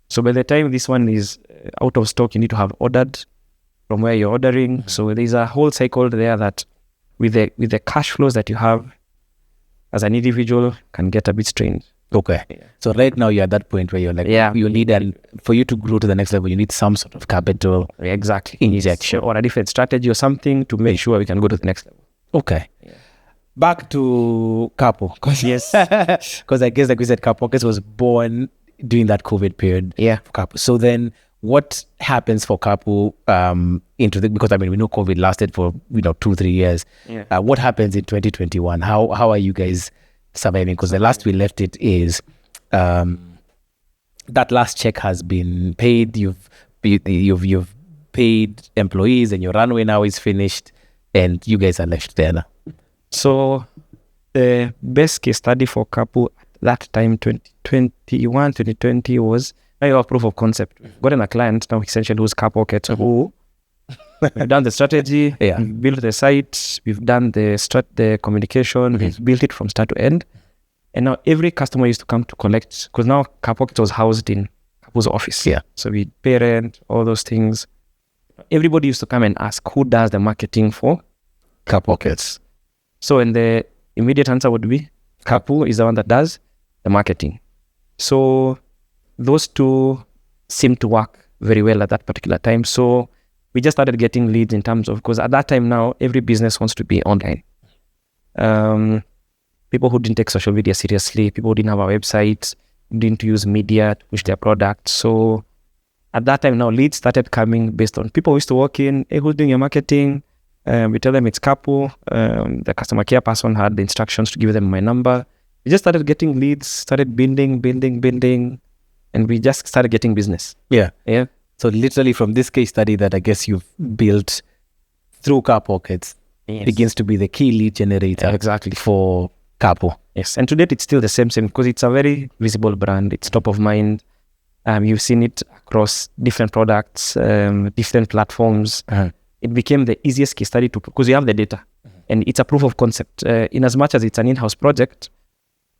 So by the time this one is out of stock, you need to have ordered from where you're ordering. So there's a whole cycle there that with the cash flows that you have as an individual can get a bit strained. Okay. Yeah. So right now you're at that point where you're like, you need, and for you to grow to the next level, you need some sort of capital injection or a different strategy or something to make sure we can go to the next level. Okay. Yeah. Back to Kapu. Yes. Because I guess, like we said, Car Pockets was born during that COVID period. Yeah. For Kapu. So then what happens for Kapu because I mean, we know COVID lasted for 2-3 years. Yeah. What happens in 2021? How are you guys surviving? Because the last we left it is that last check has been paid. You've paid employees, and your runway now is finished, and you guys are left there now. So the best case study for Kapu at that time, 2021, 2020 was now you have proof of concept. We've gotten a client now essentially who's Car Pocket who we've done the strategy, we've built the site, we've done the communication, we've built it from start to end. And now every customer used to come to collect, because now Car Pocket was housed in Kapu's office. Yeah. So we pay rent, all those things. Everybody used to come and ask who does the marketing for Car Pockets. So and the immediate answer would be Kapu is the one that does the marketing. So those two seem to work very well at that particular time. So we just started getting leads in terms of, because at that time now, every business wants to be online. People who didn't take social media seriously, people who didn't have a website, didn't use media to push their products. So at that time now, leads started coming based on people who used to walk in, hey, who's doing your marketing? We tell them it's Kapu. The customer care person had the instructions to give them my number. We just started getting leads, started building, and we just started getting business. Yeah. Yeah. So literally from this case study that I guess you've built through Car Pockets, begins to be the key lead generator exactly for Kapu. Yes. And to date, it's still the same because it's a very visible brand. It's top of mind. You've seen it across different products, different platforms. It became the easiest case study because you have the data, and it's a proof of concept. In as much as it's an in-house project,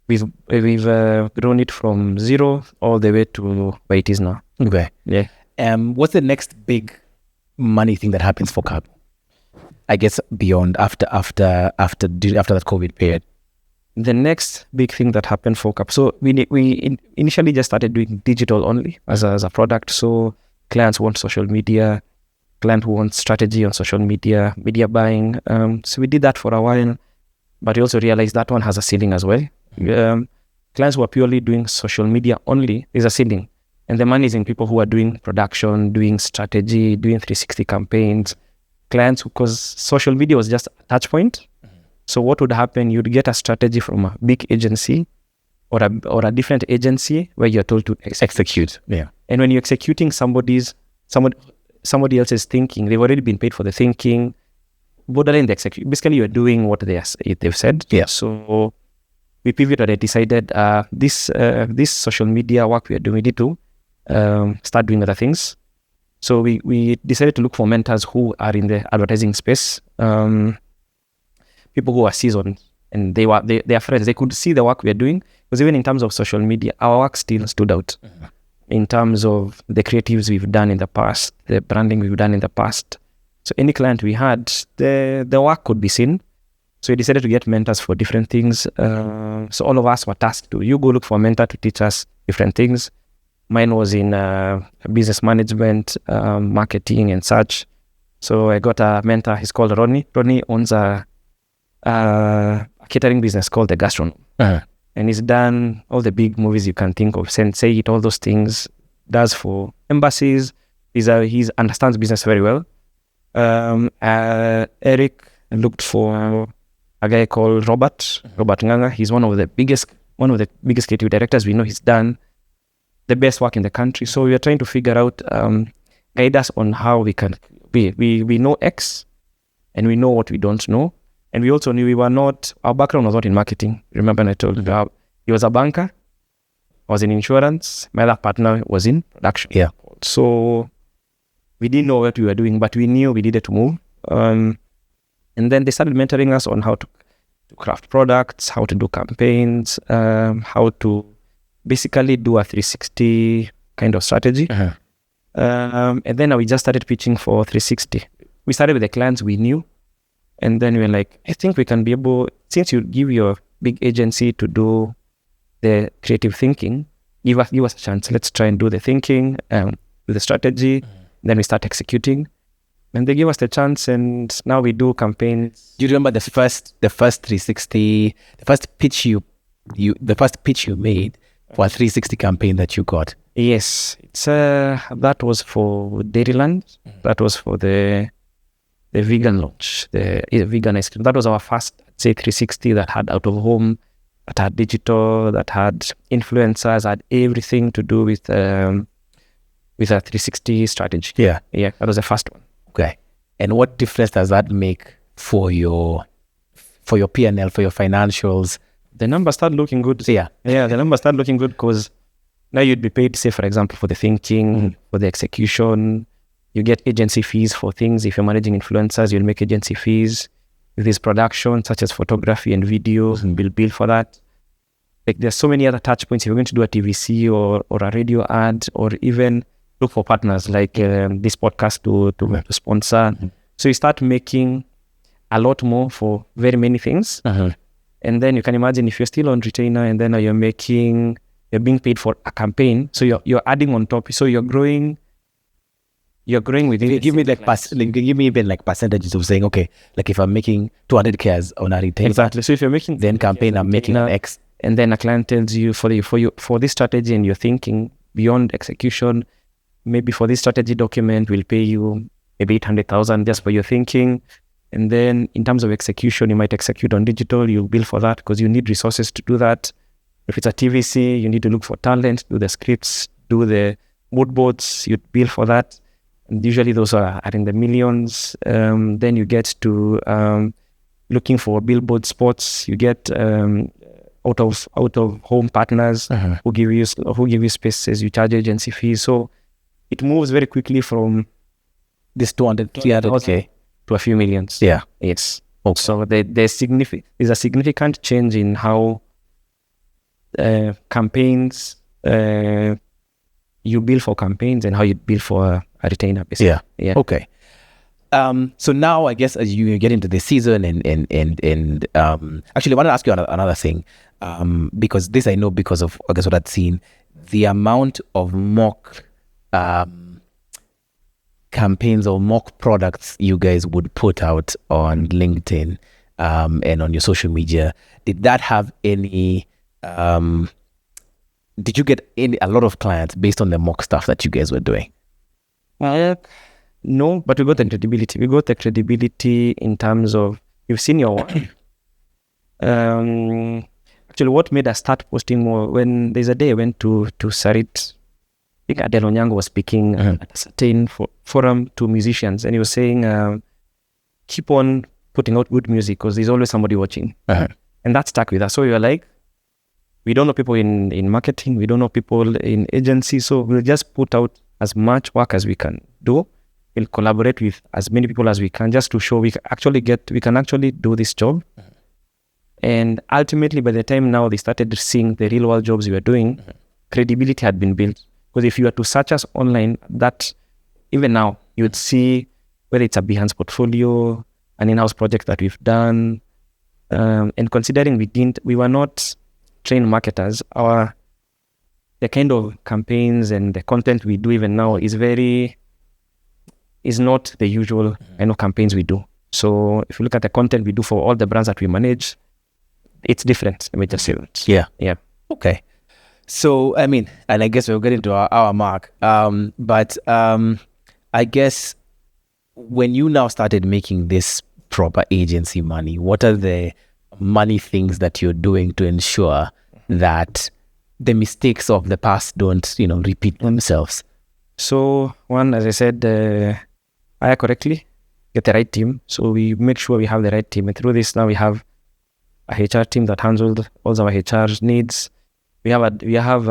we've grown it from 0 all the way to where it is now. Okay. Yeah. What's the next big money thing that happens for Kapu? I guess beyond after that COVID period. The next big thing that happened for Kapu. So we initially just started doing digital only as a product. So clients want social media, client who wants strategy on social media, media buying. So we did that for a while, but we also realized that one has a ceiling as well. Clients who are purely doing social media only, there's a ceiling. And the money is in people who are doing production, doing strategy, doing 360 campaigns. Clients, because social media was just a touch point. So what would happen? You'd get a strategy from a big agency or a different agency where you're told to execute. Yeah. And when you're executing somebody else's thinking, they've already been paid for the thinking, borderline the execution. Basically, you're doing what they've said. Yeah. So we pivoted and decided this social media work we are doing, we need to start doing other things. So we decided to look for mentors who are in the advertising space, people who are seasoned, and they are friends. They could see the work we are doing, because even in terms of social media, our work still stood out. In terms of the creatives we've done in the past, the branding we've done in the past. So any client we had, the work could be seen. So we decided to get mentors for different things. So all of us were tasked to, you go look for a mentor to teach us different things. Mine was in business management, marketing and such. So I got a mentor, he's called Ronnie. Ronnie owns a catering business called The Gastronom. And he's done all the big movies you can think of, Sense8, all those things, does for embassies. He understands business very well. Eric looked for a guy called Robert Nganga. He's one of the biggest creative directors we know. He's done the best work in the country. So we are trying to figure out, guide us on how we can, we know X and we know what we don't know. And we also knew our background was not in marketing. Remember I told you, he was a banker, I was in insurance, my other partner was in production. Yeah. So we didn't know what we were doing, but we knew we needed to move. And then they started mentoring us on how to craft products, how to do campaigns, how to basically do a 360 kind of strategy. And then we just started pitching for 360. We started with the clients we knew. And then we were like, I think we can be able, since you give your big agency to do the creative thinking, give us a chance. Let's try and do the thinking, with the strategy. Then we start executing. And they give us the chance, and now we do campaigns. Do you remember the first 360, the first pitch you made for a 360 campaign that you got? Yes, it's that was for Dairyland. That was for the vegan launch, the vegan ice cream. That was our first, I'd say, 360 that had out of home, that had digital, that had influencers, had everything to do with a 360 strategy. Yeah, that was the first one. Okay, and what difference does that make for your P&L, for your financials? The numbers start looking good. Yeah, the numbers start looking good because now you'd be paid, say, for example, for the thinking, for the execution. You get agency fees for things. If you're managing influencers, you'll make agency fees. If there's production, such as photography and video, we'll bill for that. Like, there's so many other touch points. If you're going to do a TVC or a radio ad, or even look for partners like this podcast to sponsor. So you start making a lot more for very many things. And then you can imagine if you're still on retainer and then you're being paid for a campaign. So you're adding on top. So you're growing within. Give me even like percentages of saying, okay, like if I'm making 200K on a retainer. Exactly. So if you're making then campaign, I'm making X. And then a client tells you for this strategy and you're thinking beyond execution, maybe for this strategy document, we'll pay you maybe 800,000 just for your thinking. And then in terms of execution, you might execute on digital, you bill for that because you need resources to do that. If it's a TVC, you need to look for talent, do the scripts, do the mood boards, you bill for that. And usually those are in the millions. Then you get to looking for billboard spots. You get out of home partners who give you spaces. You charge agency fees. So it moves very quickly from this 200, 300K to a few millions. Yeah. Yes. Okay. So there's a significant change in how campaigns, you bill for campaigns and how you bill for a retainer, basically. Yeah. Okay. So now I guess as you get into the season and actually I want to ask you another thing, because this I know because of, I guess, what I'd seen, the amount of mock campaigns or mock products you guys would put out on LinkedIn and on your social media. Did that have any did you get a lot of clients based on the mock stuff that you guys were doing? No, but we got the credibility. We got the credibility in terms of, you've seen your work. Actually, what made us start posting more, when there's a day I went to Sarit, I think Adele Onyango was speaking at a certain forum to musicians, and he was saying, keep on putting out good music because there's always somebody watching. And that stuck with us. So we were like, we don't know people in marketing, we don't know people in agency, so we'll just put out as much work as we can do. We'll collaborate with as many people as we can just to show we can actually do this job. And ultimately, by the time now they started seeing the real world jobs we were doing, credibility had been built. Because if you were to search us online, that even now you would see whether it's a Behance portfolio, an in-house project that we've done, and considering we were not trained marketers, the kind of campaigns and the content we do even now is not the usual campaigns we do. So if you look at the content we do for all the brands that we manage, it's different. Let me just say that. Yeah. Okay. So, I mean, and I guess we'll get into our mark. But I guess when you now started making this proper agency money, what are the money things that you're doing to ensure that the mistakes of the past don't, repeat themselves? So, one, as I said, hire correctly, get the right team. So we make sure we have the right team. And through this, now we have a HR team that handles all our HR needs. We have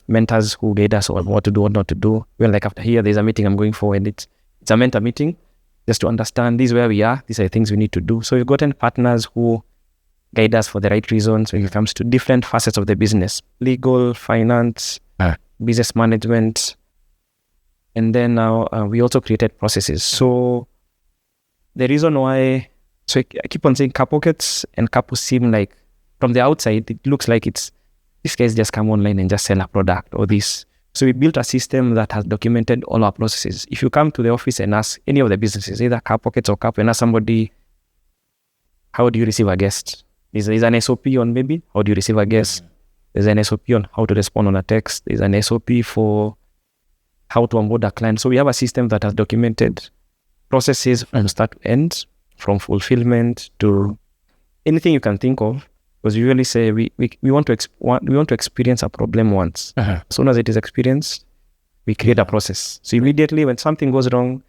mentors who guide us on what to do, what not to do. Well, like after here, there's a meeting I'm going for, and it's a mentor meeting just to understand this is where we are. These are the things we need to do. So we've gotten partners who guide us for the right reasons when it comes to different facets of the business: legal, finance, business management. And then now we also created processes. So the reason why, so I keep on saying Kapockets and Kapu seem like, from the outside, it looks like these guys just come online and just sell a product or this. So we built a system that has documented all our processes. If you come to the office and ask any of the businesses, either Kapockets or Kapu, and ask somebody, how do you receive a guest? There's an SOP on maybe, how do you receive a guest? There's an SOP on how to respond on a text. There's an SOP for how to onboard a client. So we have a system that has documented processes from start to end, from fulfillment to anything you can think of. Because we usually say we want to experience a problem once. As soon as it is experienced, we create a process. So immediately when something goes wrong,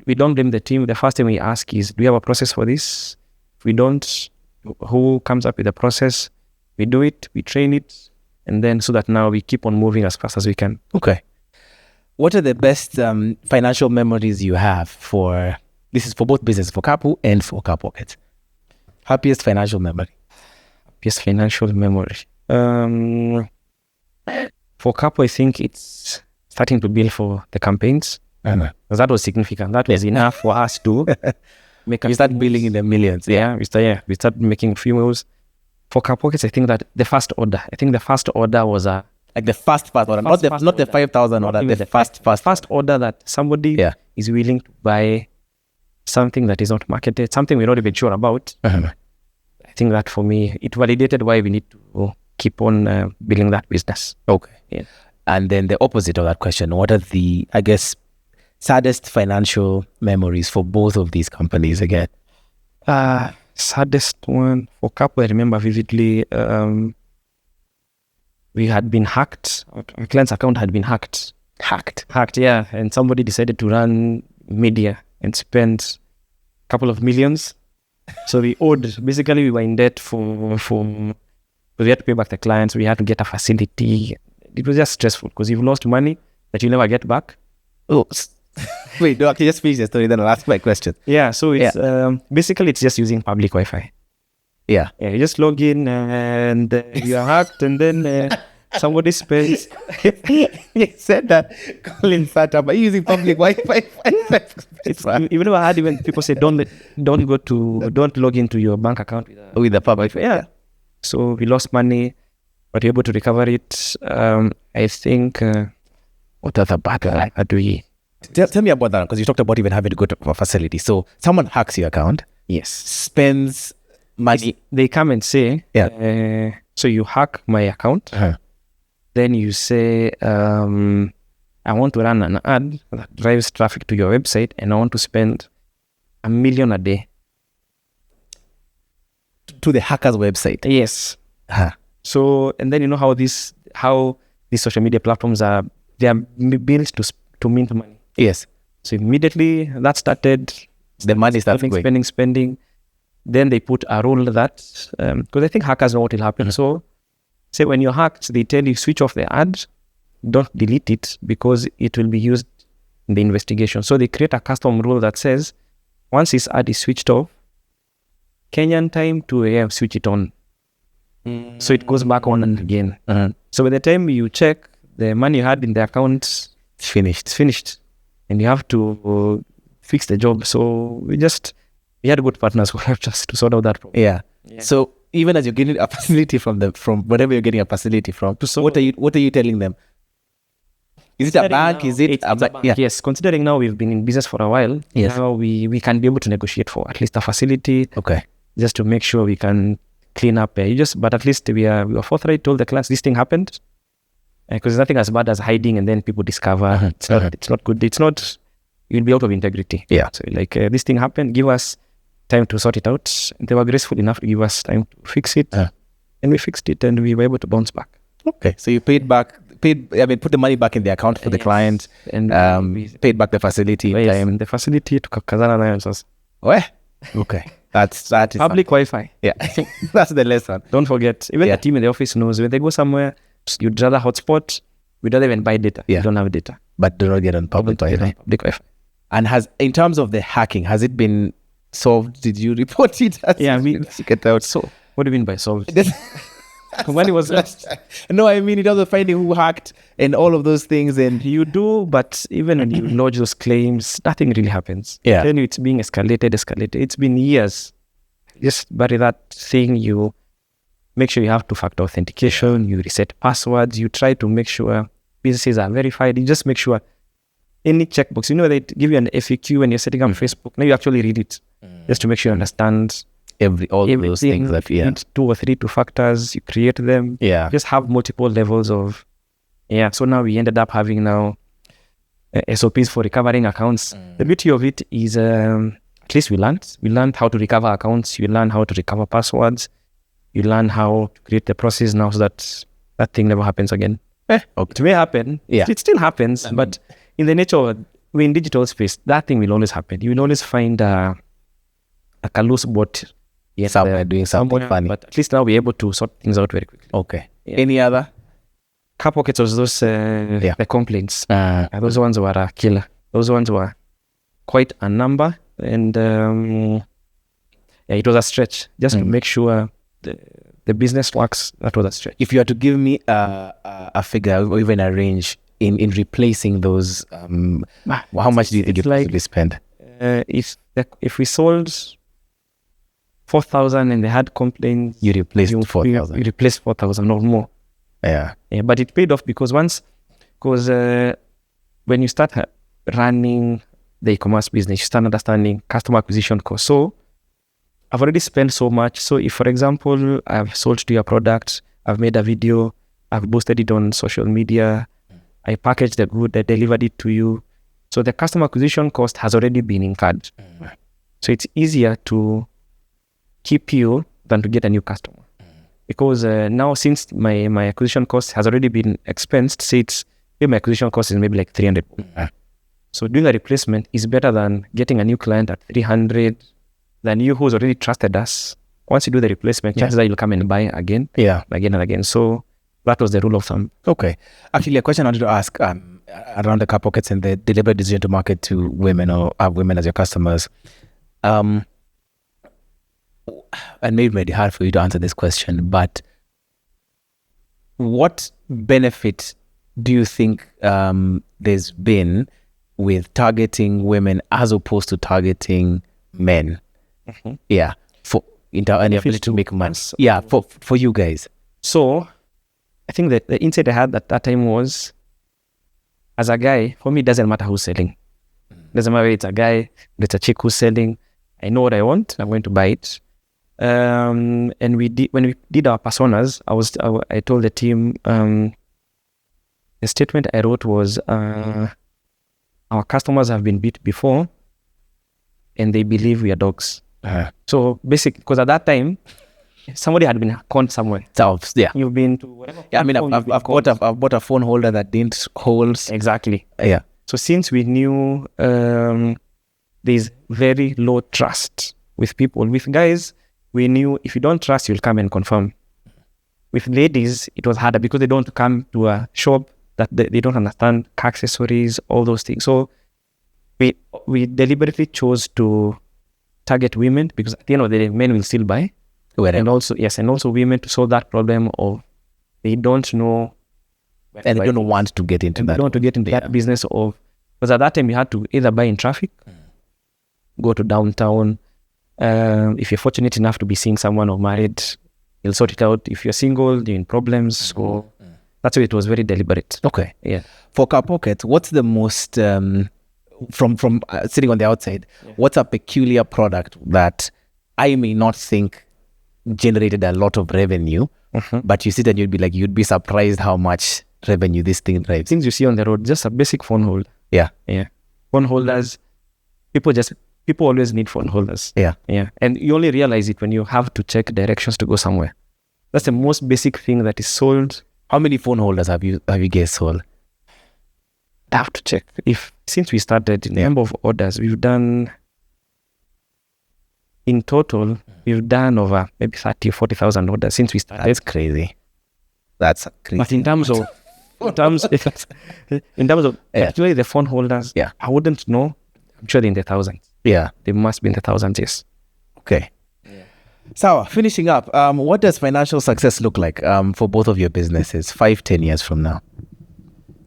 we don't blame the team. The first thing we ask is, do we have a process for this? If we don't, who comes up with the process? We do it, we train it, and then so that now we keep on moving as fast as we can. Okay. What are the best financial memories you have this is for both business, for Kapu and for Kapocket? Happiest financial memory? Happiest financial memory. For Kapu, I think it's starting to bill for the campaigns. Because that was significant. That was enough for us to make We start billing in the millions. We start making a few moves. For Kapockets, I think that the first order was a... Like the fast order, not the 5,000 order, the fast order that somebody is willing to buy something that is not marketed, something we're not even sure about. I think that for me, it validated why we need to keep on building that business. Okay. Yeah. And then the opposite of that question, what are the, I guess, saddest financial memories for both of these companies again? Saddest one for Kapu, I remember vividly. We had been hacked. Our client's account had been hacked. Hacked, yeah. And somebody decided to run media and spend a couple of millions. So we owed. Basically, we were in debt for. We had to pay back the clients. We had to get a facility. It was just stressful because you've lost money that you never get back. Oh, wait, no, okay, just finish the story, then I'll ask my question. Yeah, so it's basically it's just using public Wi-Fi. Yeah, you just log in and you are hacked, and then somebody spends. you said that. Colin sat up. Are you using public Wi-Fi? Even though I had people say don't log into your bank account with the public Wi-Fi. Yeah. So we lost money, but we were able to recover it. I think. What other bad do we? Tell me about that, because you talked about even having to go to a facility. So someone hacks your account. Yes. Spends money. They come and say, so you hack my account. Then you say, I want to run an ad that drives traffic to your website, and I want to spend $1 million a day. To the hacker's website? Yes. So, and then you know how these social media platforms they are built to mint money. Yes. So immediately that started, the money starts spending. Then they put a rule that, because I think hackers know what will happen. So say when you're hacked, they tell you switch off the ad, don't delete it because it will be used in the investigation. So they create a custom rule that says once this ad is switched off, Kenyan time 2 a.m. switch it on. So it goes back on and again. So by the time you check, the money you had in the account is finished. And you have to fix the job. So we had good partners who helped us to sort out that problem. Yeah. So even as you're getting a facility from whatever you're getting a facility from, what are you telling them? Is it a bank? Now, is it a bank? Yeah. Yes. Considering now we've been in business for a while, now we can be able to negotiate for at least a facility. Okay. Just to make sure we can clean up. But at least we were forthright, told the clients this thing happened. Because there's nothing as bad as hiding and then people discover it's not good. It's not, you'll be out of integrity. Yeah. So this thing happened, give us time to sort it out. And they were graceful enough to give us time to fix it. And we fixed it and we were able to bounce back. Okay. So you put the money back in the account for the client and paid back the facility. The facility to Kazana Nayansas. Okay. That is public Wi-Fi. Yeah. That's the lesson. Don't forget, even the team in the office knows when they go somewhere, you'd rather hotspot, we'd rather even buy data. You don't have data. But do not get on public Wi-Fi. Public Wi-Fi. And in terms of the hacking, has it been solved? Did you report it? Get out. So, what do you mean by solved? Money was lost. No, I mean in terms of finding who hacked and all of those things. And you do, but even when you lodge those claims, nothing really happens. Yeah. I tell you, it's being escalated. It's been years. Just bury that thing. You make sure you have two-factor authentication. You reset passwords. You try to make sure businesses are verified. You just make sure any checkbox. You know, they give you an FAQ when you're setting up Facebook. Now you actually read it just to make sure you understand all those things that you need 2 or 3 factors. You create them. Yeah. Just have multiple levels of. Yeah. So now we ended up having now SOPs for recovering accounts. The beauty of it is at least we learned how to recover accounts. You learn how to recover passwords. You learn how to create the process now so that thing never happens again. It may happen. Yeah. It still happens, but in the nature of, we're in digital space, that thing will always happen. You will always find a loose bot. Yes, somewhere doing something funny. But at least now we're able to sort things out very quickly. Okay. Yeah. Any other? Car pockets was those the complaints. Those ones were a killer. Those ones were quite a number, and it was a stretch just to make sure the business works. That was a stretch. If you had to give me a figure or even a range in replacing those, how much do you think you could spend? If we sold 4,000 and they had complaints, you replaced 4,000. You replaced 4,000 or more. Yeah. But it paid off because when you start running the e-commerce business, you start understanding customer acquisition cost. So I've already spent so much. So if, for example, I've sold to your product, I've made a video, I've boosted it on social media, I packaged the good, I delivered it to you. So the customer acquisition cost has already been incurred. So it's easier to keep you than to get a new customer. Because now, since my acquisition cost has already been expensed, say my acquisition cost is maybe like 300. So doing a replacement is better than getting a new client at 300 than you who's already trusted us. Once you do the replacement, chances are you'll come and buy again, again and again. So that was the rule of thumb. Okay. Actually, a question I wanted to ask around the car pockets and the deliberate decision to market to women or have women as your customers. And maybe it may be hard for you to answer this question, but what benefit do you think there's been with targeting women as opposed to targeting men? Yeah, for and the ability to make money. Yeah, for you guys. So I think that the insight I had at that time was, as a guy, for me it doesn't matter who's selling. Doesn't matter if it's a guy, if it's a chick who's selling. I know what I want. I'm going to buy it. And when we did our personas, I told the team, the statement I wrote was, our customers have been beat before and they believe we are dogs. So basically, because at that time, somebody had been conned somewhere. So, yeah. You've been to whatever. Yeah, I mean, I've bought a phone holder that didn't hold. Exactly. Yeah. So since we knew there's very low trust with people, with guys, we knew if you don't trust, you'll come and confirm. With ladies, it was harder because they don't come to a shop that they don't understand car accessories, all those things. So we deliberately chose to target women because at the end of the day, men will still buy. And also women to solve that problem of they don't know. And they don't want to get into that. They don't want to get into that business of, because at that time you had to either buy in traffic, go to downtown. If you're fortunate enough to be seeing someone or married, you'll sort it out. If you're single, you're in problems. So that's why it was very deliberate. Okay. Yeah. For car pockets, what's the most from sitting on the outside? What's a peculiar product that I may not think generated a lot of revenue, but you sit and you'd be surprised how much revenue this thing drives? Things you see on the road, just a basic phone holder. Yeah. Phone holders. People always need phone holders. Yeah. And you only realize it when you have to check directions to go somewhere. That's the most basic thing that is sold. How many phone holders have you guys sold? I have to check. Since we started, the number of orders we've done in total, we've done over maybe 30 or 40,000 orders since we started. That's crazy. That's crazy. But in terms of actually the phone holders, I wouldn't know. I'm sure they're in the thousands. Yeah. They must be in the thousands, yes. Okay. So, finishing up, what does financial success look like for both of your businesses 5-10 years from now?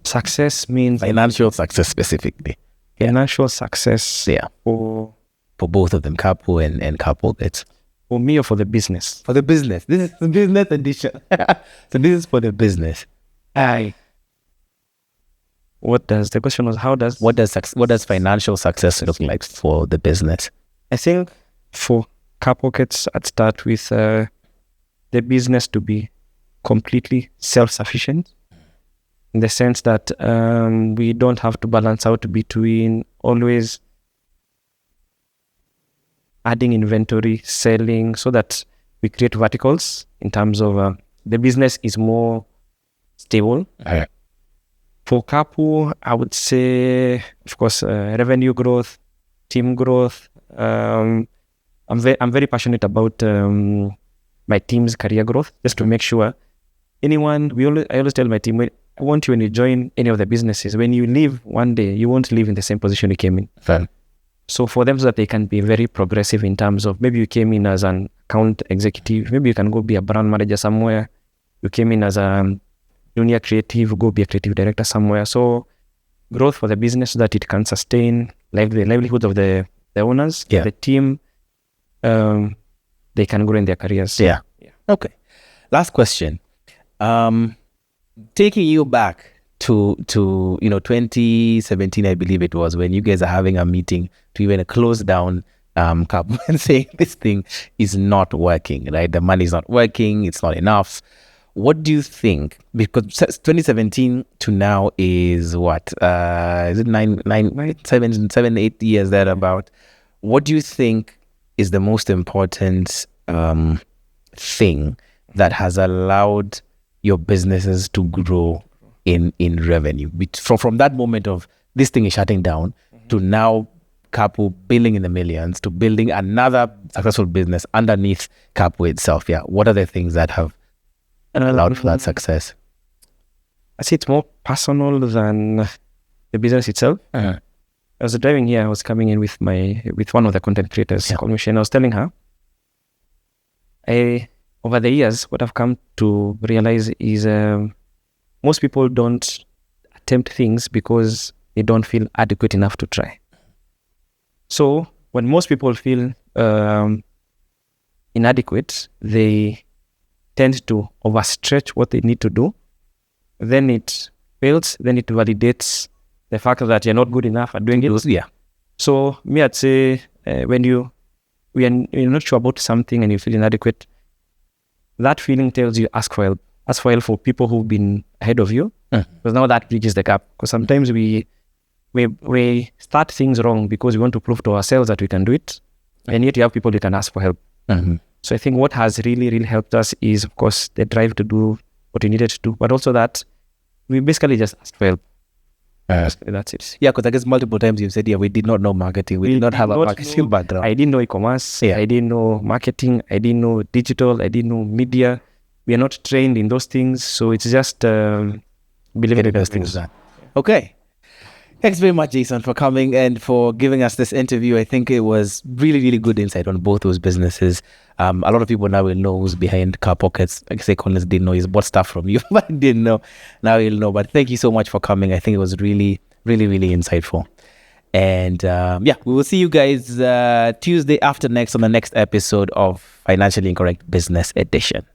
Success means... Financial success specifically. Financial success for both of them, Kapu and car pockets. For me or for the business? For the business. This is the business edition. So this is for the business. What the question was, what does financial success look like for the business? I think for car pockets, I'd start with the business to be completely self-sufficient, in the sense that we don't have to balance out between always adding inventory, selling, so that we create verticals in terms of the business is more stable. For Kapu, I would say, of course, revenue growth, team growth. I'm very passionate about my team's career growth, just to make sure I always tell my team, I want you, when you join any of the businesses, when you leave one day, you won't leave in the same position you came in. Fair. So for them, so that they can be very progressive in terms of, maybe you came in as an account executive, maybe you can go be a brand manager somewhere. You came in as a junior creative, go be a creative director somewhere. So growth for the business so that it can sustain the livelihoods of the owners, the team, they can grow in their careers. Yeah. Okay. Last question. Taking you back to 2017, I believe it was, when you guys are having a meeting to even close down Kapu and saying this thing is not working, right? The money is not working, it's not enough. What do you think? Because 2017 to now is what? Is it 7, 8 years thereabout? What do you think is the most important thing that has allowed your businesses to grow in revenue? From that moment of this thing is shutting down to now Kapu billing in the millions to building another successful business underneath Kapu itself. Yeah. What are the things that have allowed for that success? I say it's more personal than the business itself. I was driving here. I was coming in with one of the content creators, called Michelle. I was telling her, over the years, what I've come to realize is most people don't attempt things because they don't feel adequate enough to try. So when most people feel inadequate, they tend to overstretch what they need to do. Then it fails. Then it validates the fact that you're not good enough at doing it. Yeah. So me, I'd say when you're not sure about something and you feel inadequate, that feeling tells you ask for help. Ask for help for people who've been ahead of you, because now that bridges the gap. Because sometimes we start things wrong because we want to prove to ourselves that we can do it, and yet you have people you can ask for help. So I think what has really, really helped us is, of course, the drive to do what we needed to do, but also that we basically just asked for help. That's it. Yeah, because I guess multiple times you've said, we did not know marketing. We did not have a marketing background. I didn't know e-commerce. I didn't know marketing. I didn't know digital. I didn't know media. We are not trained in those things. So it's just believing in those things. Okay. Thanks very much, Jason, for coming and for giving us this interview. I think it was really, really good insight on both those businesses. A lot of people now will know who's behind Car Pockets. Like I say, Collins didn't know. He's bought stuff from you, but I didn't know. Now he'll know. But thank you so much for coming. I think it was really, really, really insightful. And we will see you guys Tuesday after next on the next episode of Financially Incorrect Business Edition.